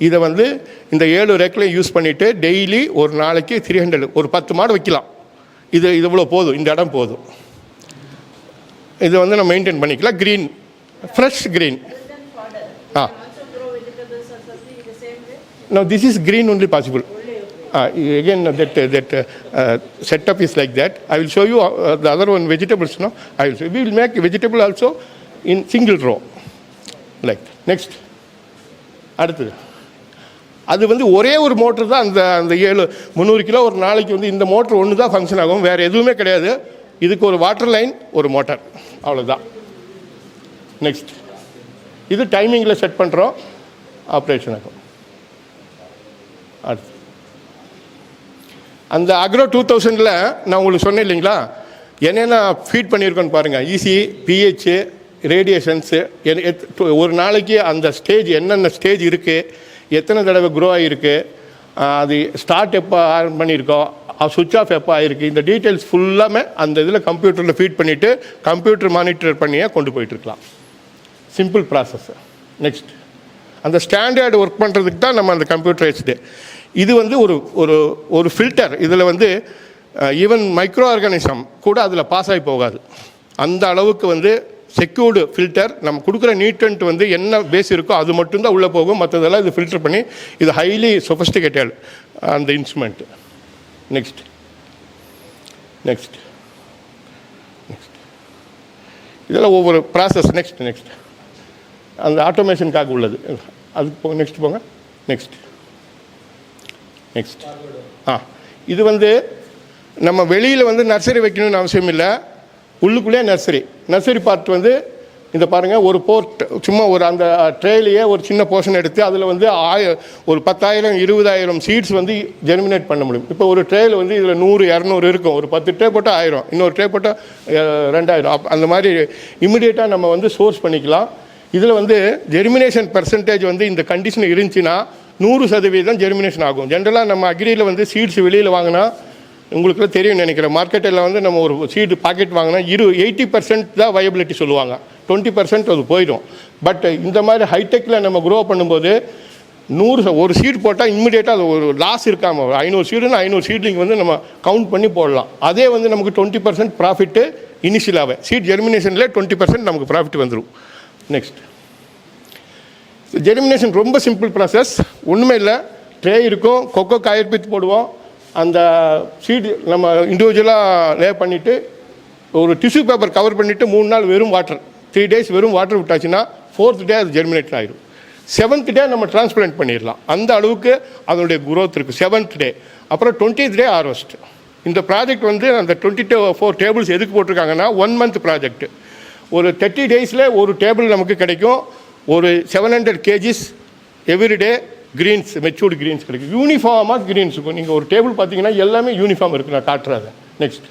Speaker 4: இதை வந்து இந்த 7 ரேக்கில் யூஸ் பண்ணிவிட்டு டெய்லி ஒரு நாளைக்கு 300, ஒரு 10 மாடு வைக்கலாம். இது இவ்வளோ போதும், இந்த இடம் போதும். இதை வந்து நம்ம மெயின்டைன் பண்ணிக்கலாம். Green, fresh green. Now this is green only possible. Again that setup is like that. I will show you the other one, vegetables. No, I will show you. We will make vegetable also in single row like that. Next, அடுத்தது அது வந்து ஒரே ஒரு motor தான். அந்த 300 kilo ஒரு நாளைக்கு வந்து இந்த மோட்டர் ஒன்று தான் ஃபங்க்ஷன் ஆகும், வேறு எதுவுமே கிடையாது. இதுக்கு ஒரு வாட்டர் லைன், ஒரு மோட்டார், அவ்வளோதான். நெக்ஸ்ட் இது டைமிங்கில் செட் பண்ணுறோம், ஆப்ரேஷன் ஆகும். அடுத்து அந்த அக்ரோ 2000 நான் உங்களுக்கு சொன்னேன் இல்லைங்களா, என்னென்ன ஃபீட் பண்ணியிருக்கோன்னு பாருங்கள். ஈசி, பிஹெச்சு, ரேடியேஷன்ஸு, ஒரு நாளைக்கு அந்த ஸ்டேஜ் என்னென்ன ஸ்டேஜ் இருக்குது, எத்தனை தடவை க்ரோ ஆகிருக்கு, அது ஸ்டார்ட் எப்போ ஆன் பண்ணியிருக்கோம், சுவிட்ச் ஆஃப் எப்போ ஆகிருக்கு, இந்த டீட்டெயில்ஸ் ஃபுல்லாமே அந்த இதில் கம்ப்யூட்டரில் ஃபீட் பண்ணிவிட்டு கம்ப்யூட்டர் மானிட்டர் பண்ணியே கொண்டு போயிட்டுருக்கலாம். Simple process. நெக்ஸ்ட் அந்த ஸ்டாண்டர்டு ஒர்க் பண்ணுறதுக்கு தான் நம்ம அந்த கம்ப்யூட்டரைஸ்டு. இது வந்து ஒரு ஃபில்டர். இதில் வந்து ஈவன் மைக்ரோ ஆர்கானிசம் கூட அதில் பாஸ் ஆகி போகாது. அந்த அளவுக்கு வந்து செக்யூர்டு ஃபில்டர். நம்ம கொடுக்குற நியூட்ரண்ட் வந்து என்ன பேஸ் இருக்கோ அது மட்டும்தான் உள்ளே போகும், மற்றதெல்லாம் இது ஃபில்டர் பண்ணி. இது ஹைலி சொஃபிஸ்டிகேட்டட் அந்த இன்ஸ்ட்ருமெண்ட். நெக்ஸ்ட் இதெல்லாம் ஒவ்வொரு ப்ராசஸ். நெக்ஸ்ட் அந்த ஆட்டோமேஷனுக்காக உள்ளது. அதுக்கு போங்க, நெக்ஸ்ட் போங்க. நெக்ஸ்ட் இது வந்து நம்ம வெளியில் வந்து நர்சரி வைக்கணும்னு அவசியம் இல்லை, உள்ளுக்குள்ளே நர்சரி பார்ட் வந்து இந்த பாருங்கள். ஒரு போர்ட் சும்மா அந்த ட்ரேலையே ஒரு சின்ன போர்ஷன் எடுத்து அதில் வந்து ஒரு 10,000 20,000 சீட்ஸ் வந்து ஜெர்மினேட் பண்ண முடியும். இப்போ ஒரு ட்ரேயில் வந்து இதில் 100 200 இருக்கும். ஒரு 10 ட்ரே போட்டால் 1000, இன்னொரு ட்ரே போட்டால் 2000. அந்த மாதிரி இமிடியேட்டாக நம்ம வந்து சோர்ஸ் பண்ணிக்கலாம். இதில் வந்து ஜெர்மினேஷன் பெர்சன்டேஜ் வந்து இந்த கண்டிஷன் இருந்துச்சுன்னா 100% ஜெர்மினேஷன் ஆகும். ஜென்ரலாக நம்ம அக்ரியில் வந்து சீட்ஸ் வெளியில் வாங்கினா உங்களுக்குலாம் தெரியும் நினைக்கிறேன், மார்க்கெட்டில் வந்து நம்ம ஒரு சீடு பாக்கெட் வாங்கினா 80% தான் வயபிலிட்டி சொல்லுவாங்க, 20% அது போயிடும். பட் இந்த மாதிரி ஹைடெக்கில் நம்ம க்ரோ பண்ணும்போது 100 ஒரு சீட் போட்டால் இம்மிடியேட்டாக அது ஒரு லாஸ் இருக்காமல் 500 சீடுன்னா 500 சீட்லிங் வந்து நம்ம கவுண்ட் பண்ணி போடலாம். அதே வந்து நமக்கு 20% ப்ராஃபிட்டு இனிஷியலாகவே சீட் ஜெர்மினேஷனில் 20% நமக்கு ப்ராஃபிட் வந்துடும். நெக்ஸ்ட் ஜெர்மினேஷன் ரொம்ப சிம்பிள் ப்ராசஸ், ஒன்றுமே இல்லை. ட்ரே இருக்கும், கொக்கோ காயற்பித்து போடுவோம். அந்த சீடு நம்ம இண்டிவிஜுவலாக லே பண்ணிவிட்டு ஒரு டிஷ்யூ பேப்பர் கவர் பண்ணிவிட்டு 3 நாள் வெறும் வாட்டர், 3 டேஸ் வெறும் வாட்டர் விட்டாச்சுன்னா 4th டே அது ஜெர்மினேட் ஆகிடும். 7th டே நம்ம டிரான்ஸ்பிளான்ட் பண்ணிடலாம். அந்த அளவுக்கு அதனுடைய குரோத் இருக்குது. 7th டே அப்புறம் 20th டே ஹார்வெஸ்ட். இந்த ப்ராஜெக்ட் வந்து அந்த 24 டேபிள்ஸ் எதுக்கு போட்டிருக்காங்கன்னா 1 month ப்ராஜெக்ட். ஒரு 30 டேஸில் ஒரு டேபிள் நமக்கு கிடைக்கும். ஒரு 700 kgs everyday greens, matured greens கிடைக்கும். யூனிஃபார்மாக கிரீன்ஸ் இருக்கும். நீங்கள் ஒரு டேபிள் பார்த்தீங்கன்னா எல்லாமே யூனிஃபார்ம் இருக்குது. நான் காட்டுறாங்க. நெக்ஸ்ட்,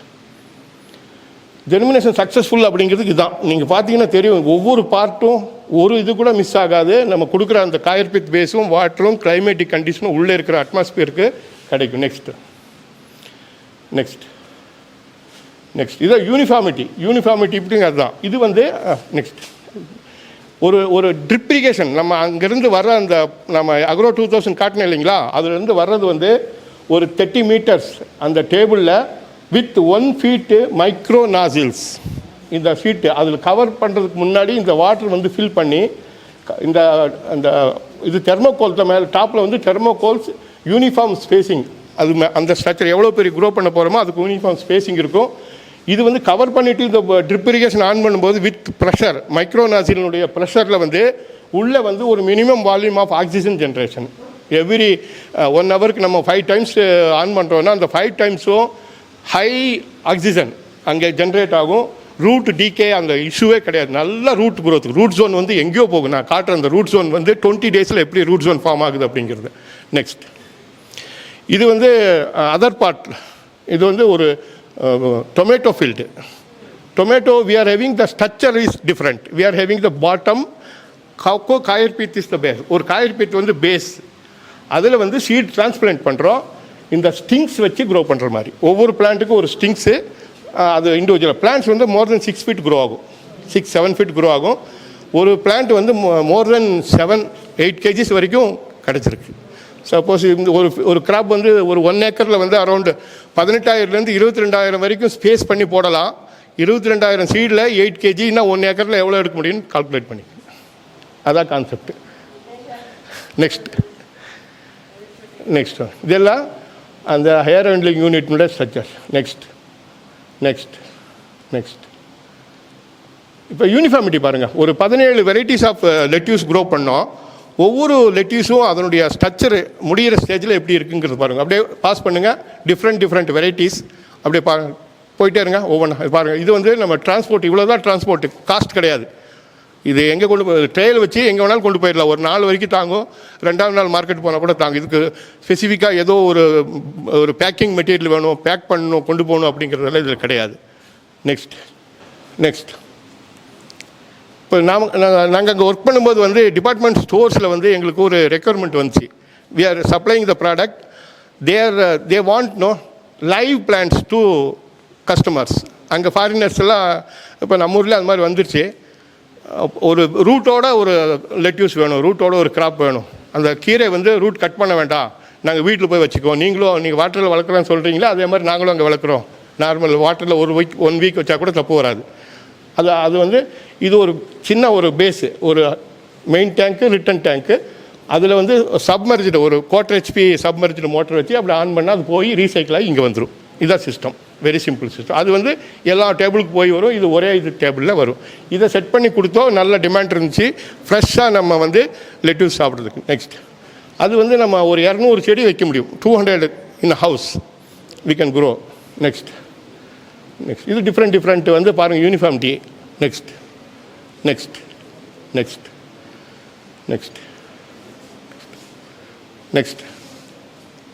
Speaker 4: ஜெர்மினேஷன் சக்ஸஸ்ஃபுல் அப்படிங்கிறதுக்கு இதுதான். நீங்கள் பார்த்தீங்கன்னா தெரியும், ஒவ்வொரு பார்ட்டும் ஒரு இது கூட மிஸ் ஆகாது. நம்ம கொடுக்குற அந்த காயர்பித் பேஸும் வாட்டரும் கிளைமேட்டிக் கண்டிஷனும் உள்ளே இருக்கிற அட்மாஸ்பியருக்கு கிடைக்கும். நெக்ஸ்ட் நெக்ஸ்ட் நெக்ஸ்ட் இதான் யூனிஃபார்மிட்டி இப்படிங்கிறது தான். இது வந்து நெக்ஸ்ட் ஒரு ட்ரிப் இரிகேஷன். நம்ம அங்கேருந்து வர்ற அந்த நம்ம அக்ரோ 2000 காட்டினேன் இல்லைங்களா, அதுலேருந்து வர்றது வந்து ஒரு 30 மீட்டர்ஸ் அந்த டேபிளில் வித் 1 feet மைக்ரோ நாசில்ஸ். இந்த ஃபீட்டு அதில் கவர் பண்ணுறதுக்கு முன்னாடி இந்த வாட்டர் வந்து ஃபில் பண்ணி இந்த அந்த இது தெர்மோகோல்ஸில் மேலே டாப்பில் வந்து தெர்மோகோல்ஸ் யூனிஃபார்ம் ஸ்பேசிங். அது அந்த ஸ்ட்ரக்சர் எவ்வளோ பெரிய க்ரோ பண்ண போகிறோமோ அதுக்கு யூனிஃபார்ம் ஸ்பேசிங் இருக்கும். இது வந்து கவர் பண்ணிவிட்டு இந்த ட்ரிப் இரிகேஷன் ஆன் பண்ணும்போது வித் ப்ரெஷர், மைக்ரோ நாசிலினுடைய ப்ரெஷரில் வந்து உள்ளே வந்து ஒரு minimum volume of oxygen generation. Every 1 ஹவருக்கு நம்ம 5 times ஆன் பண்ணுறோன்னா அந்த 5 timesம் ஹை ஆக்சிஜன் அங்கே ஜென்ரேட் ஆகும். ரூட் டிகே அந்த இஷ்யூவே கிடையாது. நல்ல ரூட் குரோத். ரூட் ஜோன் வந்து எங்கேயோ போகும். நான் காட்டுற அந்த ரூட் ஜோன் வந்து 20 டேஸில் எப்படி ரூட் ஜோன் ஃபார்ம் ஆகுது அப்படிங்கிறது. நெக்ஸ்ட், இது வந்து அதர் பார்ட். இது வந்து ஒரு tomato field. Tomato we are having the structure is different. We are having the bottom. Coir peat is the base. ஒரு காயர்பீத் வந்து பேஸ். அதில் வந்து சீட் டிரான்ஸ்பிளான்ட் பண்ணுறோம். இந்த ஸ்டிங்ஸ் வச்சு க்ரோ பண்ணுற மாதிரி ஒவ்வொரு பிளான்ட்டுக்கும் ஒரு ஸ்டிங்ஸு. அது இண்டிவிஜுவல் பிளான்ட்ஸ் வந்து மோர் தென் 6 feet க்ரோ ஆகும். 6-7 feet க்ரோ ஆகும். ஒரு பிளான்ட் வந்து மோர் தென் 7-8 kgs வரைக்கும் கிடச்சிருக்கு. சப்போஸ் இந்த ஒரு கிராப் வந்து ஒரு 1 ஏக்கரில் வந்து அரௌண்டு 18,000 22,000 வரைக்கும் ஸ்பேஸ் பண்ணி போடலாம். 22,000 சீடில் 8 kg, 1 ஏக்கரில் எவ்வளோ எடுக்க முடியும்னு கால்குலேட் பண்ணி. அதான் கான்செப்ட். நெக்ஸ்ட் இதெல்லாம் அந்த ஹேர் ஹேண்ட்லிங் யூனிட்னுடைய ஸ்ட்ரக்சர். நெக்ஸ்ட் இப்போ யூனிஃபார்மிட்டி பாருங்கள். ஒரு 17 வெரைட்டிஸ் ஆஃப் லெட்யூஸ் க்ரோ பண்ணோம். ஒவ்வொரு லெட்யூஸும் அதனுடைய ஸ்ட்ரக்சர் முடிகிற ஸ்டேஜில் எப்படி இருக்குங்கிறது பாருங்கள். அப்படியே பாஸ் பண்ணுங்கள். டிஃப்ரெண்ட் வெரைட்டிஸ் அப்படியே போயிட்டே இருங்க. ஒவ்வொன்றா பாருங்கள். இது வந்து நம்ம டிரான்ஸ்போர்ட், இவ்வளோ தான் டிரான்ஸ்போர்ட்டு, காஸ்ட் கிடையாது. இது எங்கே கொண்டு போய் ட்ரெயில் வச்சு எங்கே வேணாலும் கொண்டு போயிடலாம். ஒரு 4 வரைக்கும் தாங்கும். 2வது நாள் மார்க்கெட் போனால் கூட தாங்கும். இதுக்கு ஸ்பெசிஃபிக்காக ஏதோ ஒரு பேக்கிங் மெட்டீரியல் வேணும், பேக் பண்ணணும், கொண்டு போகணும் அப்படிங்கிறதெல்லாம் இதில் கிடையாது. நெக்ஸ்ட் இப்போ நாங்கள் அங்கே ஒர்க் பண்ணும்போது வந்து டிபார்ட்மெண்ட் ஸ்டோர்ஸில் வந்து எங்களுக்கு ஒரு ரெக்யர்மெண்ட் வந்துச்சு. We are supplying the product. They want live plants to customers. அங்கே ஃபாரினர்ஸ் எல்லாம் இப்போ நம்ம ஊரில் அது மாதிரி வந்துருச்சு. ஒரு ரூட்டோட ஒரு லெட்யூஸ் வேணும், ரூட்டோட ஒரு கிராப் வேணும். அந்த கீரை வந்து ரூட் கட் பண்ண வேண்டாம், நாங்கள் வீட்டில் போய் வச்சுக்குவோம். நீங்கள் வாட்டரில் வளர்க்குறோன்னு சொல்கிறீங்களா, அதே மாதிரி நாங்களும் அங்கே வளர்க்குறோம். நார்மல் வாட்டரில் 1 வீக் வச்சா கூட தப்பு வராது. அது வந்து இது ஒரு சின்ன ஒரு பேஸு, ஒரு மெயின் டேங்க்கு, ரிட்டன் டேங்க்கு. அதில் வந்து சப்மர்ஜ்டு ஒரு 1/4 HP சப்மர்ஜ்டு மோட்டர் வச்சு அப்படி ஆன் பண்ணால் அது போய் ரீசைக்கிள் ஆகி இங்கே வந்துடும். இதுதான் சிஸ்டம். Very simple system. அது வந்து எல்லா டேபிளுக்கு போய் வரும். இது ஒரே டேபிளில் வரும். இதை செட் பண்ணி கொடுத்தோம். நல்ல டிமாண்ட் இருந்துச்சு. ஃப்ரெஷ்ஷாக நம்ம வந்து லெட்யூஸ் சாப்பிட்றதுக்கு. நெக்ஸ்ட், அது வந்து நம்ம ஒரு 200 செடி வைக்க முடியும். 200 in house we can grow. Next இது டிஃப்ரெண்ட் வந்து பாருங்கள் யூனிஃபார்மிட்டி. நெக்ஸ்ட்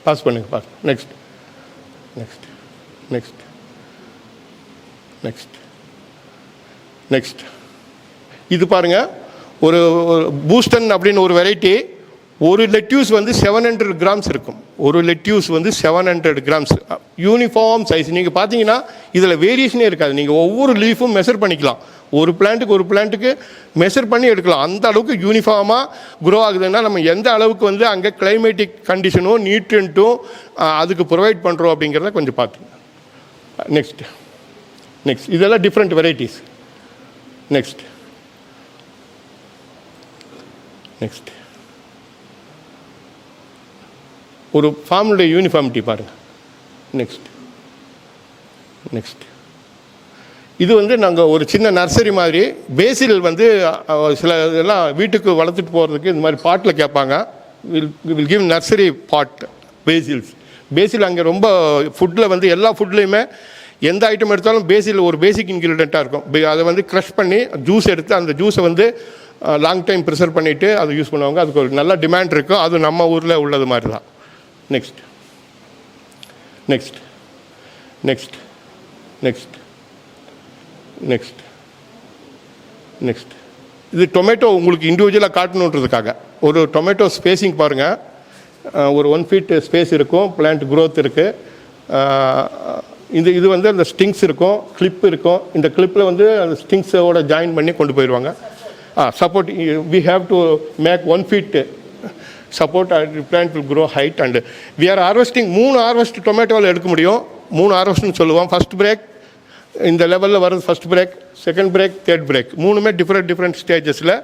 Speaker 4: பாஸ் பண்ணுங்க. நெக்ஸ்ட் இது பாருங்கள். ஒரு பூஸ்டன் அப்படின்னு ஒரு வெரைட்டி. ஒரு லெட்யூஸ் வந்து 700 grams இருக்கும். ஒரு லெட்யூஸ் வந்து 700 grams யூனிஃபார்ம் சைஸ். நீங்கள் பார்த்தீங்கன்னா இதில் வேரியேஷனே இருக்காது. நீங்கள் ஒவ்வொரு லீஃபும் மெஷர் பண்ணிக்கலாம். ஒரு பிளான்ட்டுக்கு மெஷர் பண்ணி எடுக்கலாம். அந்த அளவுக்கு யூனிஃபார்மாக க்ரோ ஆகுதுன்னா நம்ம எந்த அளவுக்கு வந்து அங்கே கிளைமேட்டிக் கண்டிஷனும் நியூட்ரியன்ட்டும் அதுக்கு ப்ரொவைட் பண்ணுறோம் அப்படிங்கிறத கொஞ்சம் பார்த்துங்க. நெக்ஸ்ட் இதெல்லாம் டிஃப்ரெண்ட் வெரைட்டிஸ். நெக்ஸ்ட் ஒரு ஃபார்முடைய யூனிஃபார்மிட்டி பாருங்கள். நெக்ஸ்ட் இது வந்து நாங்கள் ஒரு சின்ன நர்சரி மாதிரி. பேசில் வந்து சில இதெல்லாம் வீட்டுக்கு வளர்த்துட்டு போகிறதுக்கு இந்த மாதிரி பாட்டில் கேட்பாங்க. வில் கிவ் நர்சரி பாட் பேசில். அங்கே ரொம்ப ஃபுட்டில் வந்து எல்லா ஃபுட்லேயுமே எந்த ஐட்டம் எடுத்தாலும் ஒரு பேசிக் இன்க்ரீடியண்ட்டாக இருக்கும். அதை வந்து க்ரஷ் பண்ணி ஜூஸ் எடுத்து அந்த ஜூஸை வந்து லாங் டைம் ப்ரிசர்வ் பண்ணிவிட்டு அதை யூஸ் பண்ணுவாங்க. அதுக்கு ஒரு நல்ல டிமாண்ட் இருக்கும். அது நம்ம ஊரில் உள்ளது மாதிரி தான். Next next next next next next இது டொமேட்டோ உங்களுக்கு இண்டிவிஜுவலாக காட்டணுன்றதுக்காக ஒரு டொமேட்டோ ஸ்பேஸிங் பாருங்கள். ஒரு 1 feet ஸ்பேஸ் இருக்கும். பிளான்ட் க்ரோத் இருக்குது. இது வந்து அந்த ஸ்டிங்ஸ் இருக்கும், கிளிப் இருக்கும். இந்த கிளிப்பில் வந்து அந்த ஸ்டிங்ஸோட ஜாயின் பண்ணி கொண்டு போயிடுவாங்க. Support we have to make 1 feet support plant will grow height. And we are harvesting 3 harvest டொமேட்டோவில் எடுக்க முடியும். 3 ஹார்வெஸ்ட்னு சொல்லுவோம். ஃபஸ்ட் பிரேக் இந்த லெவலில் வர்றது first break, second break, third break, 3மே டிஃப்ரெண்ட் ஸ்டேஜஸில்.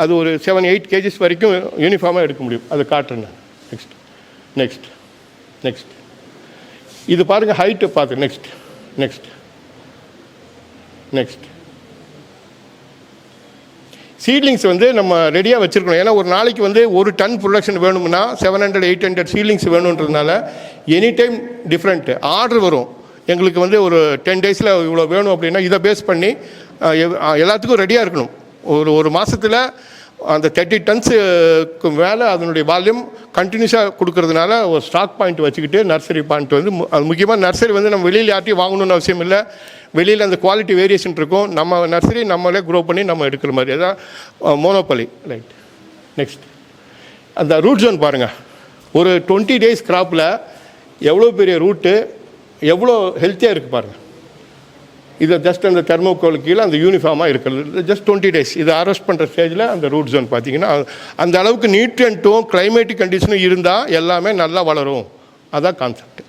Speaker 4: அது ஒரு 7-8 kgs வரைக்கும் யூனிஃபார்மாக எடுக்க முடியும். அது காட்டுறேன். நெக்ஸ்ட் நெக்ஸ்ட் நெக்ஸ்ட் இது பாருங்கள், ஹைட்டு பார்த்து. நெக்ஸ்ட் நெக்ஸ்ட் நெக்ஸ்ட் சீட்லிங்ஸ் வந்து நம்ம ரெடியாக வச்சுருக்கணும். ஏன்னா ஒரு நாளைக்கு வந்து 1 ton ப்ரொடக்ஷன் வேணும்னா 700-800 சீட்லிங்ஸ் வேணுன்றதுனால எனி டைம் டிஃப்ரெண்ட் ஆர்டர் வரும். எங்களுக்கு வந்து ஒரு 10 days இவ்வளோ வேணும் அப்படின்னா இதை பேஸ் பண்ணி எல்லாத்துக்கும் ரெடியாக இருக்கணும். ஒரு மாதத்தில் அந்த 30 tonsக்கு மேலே அதனுடைய வால்யூம் கண்டினியூஸாக கொடுக்கறதுனால ஒரு ஸ்டாக் பாயிண்ட் வச்சுக்கிட்டு நர்சரி பாயிண்ட் வந்து அது முக்கியமாக நர்சரி வந்து நம்ம வெளியில் யார்ட்டையும் வாங்கணும்னு அவசியம் இல்லை. வெளியில் அந்த குவாலிட்டி வேரியேஷன் இருக்கும். நம்ம நர்சரி நம்மளே க்ரோ பண்ணி நம்ம எடுக்கிற மாதிரி அதான் மோனோபலி. ரைட். நெக்ஸ்ட் அந்த ரூட் ஜோன் பாருங்கள். ஒரு 20 days கிராப்பில் எவ்வளோ பெரிய ரூட்டு, எவ்வளோ ஹெல்த்தியாக இருக்குது பாருங்கள். இது ஜஸ்ட் அந்த தெர்மோகோல் கீழே அந்த யூனிஃபார்மாக இருக்கிறது ஜஸ்ட் 20 days. இது ஹார்வெஸ்ட் பண்ணுற ஸ்டேஜில் அந்த ரூட் ஜோன் பார்த்தீங்கன்னா அந்த அளவுக்கு நியூட்ரியன்ட்டும் கிளைமேட்டிக் கண்டிஷனும் இருந்தால் எல்லாமே நல்லா வளரும். அதான் கான்செப்ட்.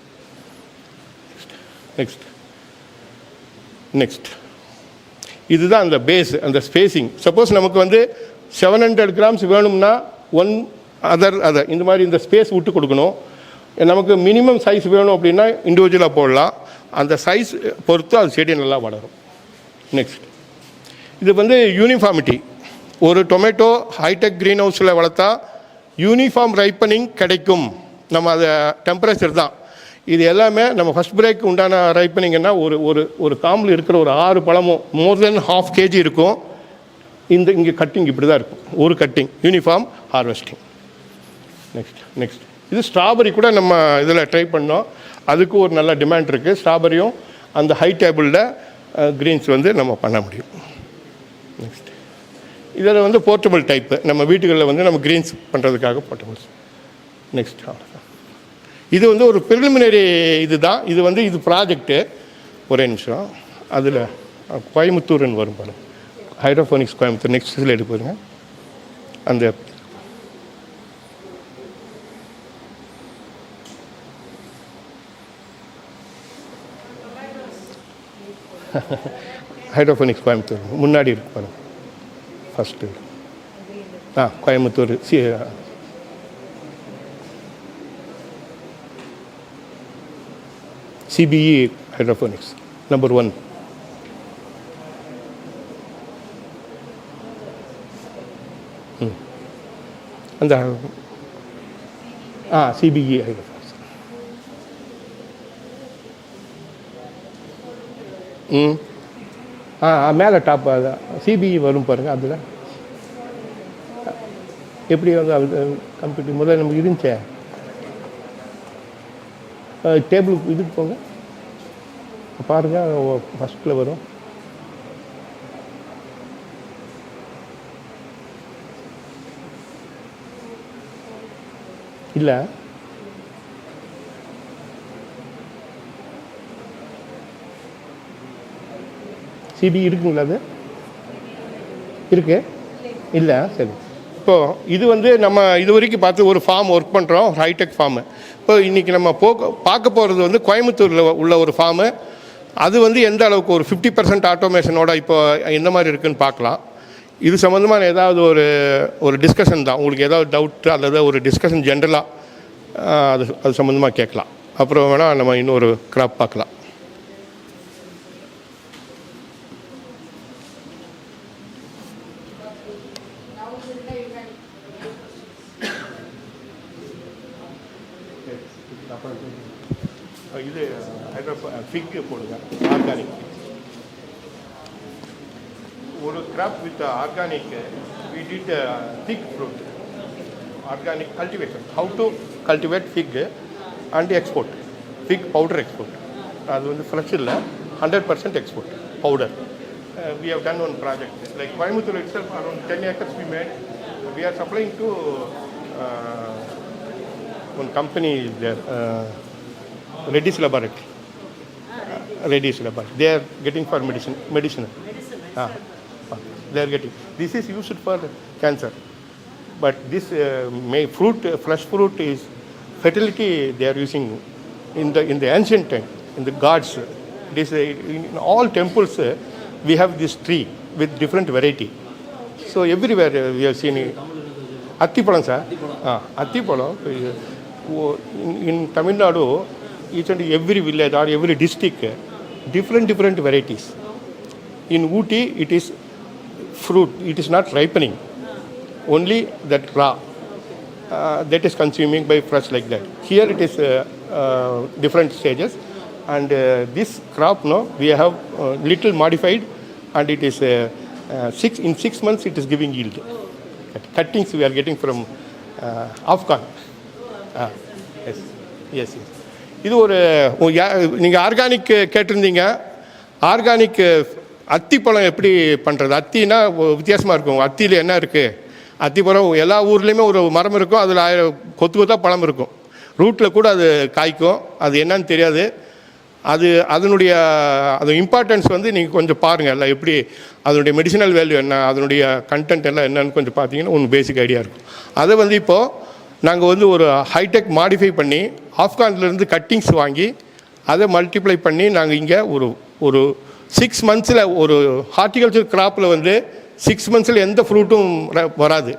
Speaker 4: நெக்ஸ்ட் நெக்ஸ்ட் இதுதான் அந்த பேஸ், அந்த ஸ்பேஸிங். சப்போஸ் நமக்கு வந்து 700 grams வேணும்னா அதர் இந்த மாதிரி இந்த ஸ்பேஸ் விட்டு கொடுக்கணும். நமக்கு மினிமம் சைஸ் வேணும் அப்படின்னா இண்டிவிஜுவலாக போடலாம். அந்த சைஸ் பொறுத்து அது செடி நல்லா வளரும். நெக்ஸ்ட் இது வந்து யூனிஃபார்மிட்டி. ஒரு டொமேட்டோ ஹைடெக் க்ரீன் ஹவுஸில் வளர்த்தா யூனிஃபார்ம் ரைப்பனிங் கிடைக்கும். நம்ம அதை டெம்பரேச்சர் தான் இது எல்லாமே. நம்ம ஃபஸ்ட் பிரேக் உண்டான ரைப்பனிங்கன்னா ஒரு காம்பில் இருக்கிற ஒரு 6 பழமும் மோர் தென் 1/2 kg இருக்கும். இங்கே கட்டிங் இப்படி தான் இருக்கும். ஒரு கட்டிங் யூனிஃபார்ம் ஹார்வெஸ்டிங். நெக்ஸ்ட் இது ஸ்ட்ராபெரி கூட நம்ம இதில் ட்ரை பண்ணோம். அதுக்கு ஒரு நல்ல டிமாண்ட் இருக்குது. ஸ்ட்ராபெரியும் அந்த ஹை டேபிளில் க்ரீன்ஸ் வந்து நம்ம பண்ண முடியும். நெக்ஸ்ட் இதில் வந்து போர்ட்டபிள் டைப்பு. நம்ம வீட்டுகளில் வந்து நம்ம க்ரீன்ஸ் பண்ணுறதுக்காக போர்ட்டபிள்ஸ். நெக்ஸ்ட் இது வந்து ஒரு ப்ரிலிமினரி இது தான். இது வந்து இது ப்ராஜெக்ட்டு. ஒரே நிமிஷம். அதில் கோயம்புத்தூர்னு வரும் பாருங்க, ஹைட்ரோஃபோனிக்ஸ் கோயம்புத்தூர். நெக்ஸ்ட் இதில் எடுப்பதுங்க அந்த ஹைட்ரோஃபோனிக்ஸ் கோயம்புத்தூர் முன்னாடி இருக்கு பாருங்க. First Coimbatore CBE hydroponics number 1. அந்த CBE ஹைட்ரோஃபோனிக்ஸ். மேலே டாப் அது CBE வரும் பாருங்கள். அதில் எப்படி வந்து அது கம்ப்யூட்டர் முதல்ல நமக்கு இருந்துச்சே. டேபிளுக்கு இதுக்கு போங்க பாருங்கள், ஃபஸ்ட்டில் வரும். இல்லை CBE இருக்குங்களா? அது இருக்கு இல்லை. சரி. இப்போது இது வந்து நம்ம இது வரைக்கும் பார்த்து ஒரு ஃபார்ம் ஒர்க் பண்ணுறோம், ஹைடெக் ஃபார்மு. இப்போ இன்றைக்கி நம்ம பார்க்க போகிறது வந்து கோயம்புத்தூரில் உள்ள ஒரு ஃபார்மு. அது வந்து எந்த அளவுக்கு ஒரு 50% ஆட்டோமேஷனோட இப்போ எந்த மாதிரி இருக்குதுன்னு பார்க்கலாம். இது சம்மந்தமான ஏதாவது ஒரு டிஸ்கஷன் தான். உங்களுக்கு ஏதாவது டவுட்டு அல்லது ஒரு டிஸ்கஷன் ஜென்ரலாக அது சம்மந்தமாக கேட்கலாம். அப்புறம் வேணால் நம்ம இன்னொரு கிராப் பார்க்கலாம். இது ஃபிக் போடுங்க ஆர்கானிக். ஒரு crop with organic we did fig fruit organic cultivation, how to cultivate fig and export fig powder export. அது வந்து ஃப்ரெஷ் இல்லை, 100% export powder. We have done one project like Coimbatore itself, around 10 acres we made. We are supplying to one company there, Reddy's Laboratory. Reddy's Laboratory, they are getting for medicinal. They are getting. This is used for cancer. But this fruit, fresh fruit is fertility they are using in the ancient time, in the gods. It is in all temples we have this tree with different variety. So everywhere we have seen it. Attipalam sir. Attipalam. In Tamil Nadu, each and every village or every district, different varieties. In Ooty, it is fruit, it is not ripening, only that raw, that is consuming by fresh like that. Here it is different stages, and this crop now we have little modified, and it is in 6 months it is giving yield. Cuttings we are getting from Afghan. Yes. இது ஒரு நீங்கள் organic கேட்டிருந்தீங்க. Organic அத்திப்பழம் எப்படி பண்ணுறது? அத்தினா வித்தியாசமாக இருக்கும். அத்தியில் என்ன இருக்குது? அத்திப்பழம் எல்லா ஊர்லேயுமே ஒரு மரம் இருக்கும், அதில் கொத்தாக பழம் இருக்கும், ரூட்டில் கூட அது காய்க்கும். அது என்னன்னு தெரியாது. அதனுடைய இம்பார்ட்டன்ஸ் வந்து நீங்கள் கொஞ்சம் பாருங்கள், எல்லாம் எப்படி அதனுடைய மெடிசினல் வேல்யூ என்ன, அதனுடைய கண்டென்ட் எல்லாம் என்னன்னு கொஞ்சம் பார்த்தீங்கன்னா ஒன்று பேசிக் ஐடியா இருக்கும். அதை வந்து இப்போது நாங்கள் வந்து ஒரு ஹைடெக் மாடிஃபை பண்ணி ஆப்கான்லேருந்து கட்டிங்ஸ் வாங்கி அதை மல்டிப்ளை பண்ணி நாங்கள் இங்கே ஒரு 6 monthஸில் ஒரு ஹார்டிகல்ச்சர் கிராப்பில் வந்து 6 monthஸில் எந்த ஃப்ரூட்டும் வராது.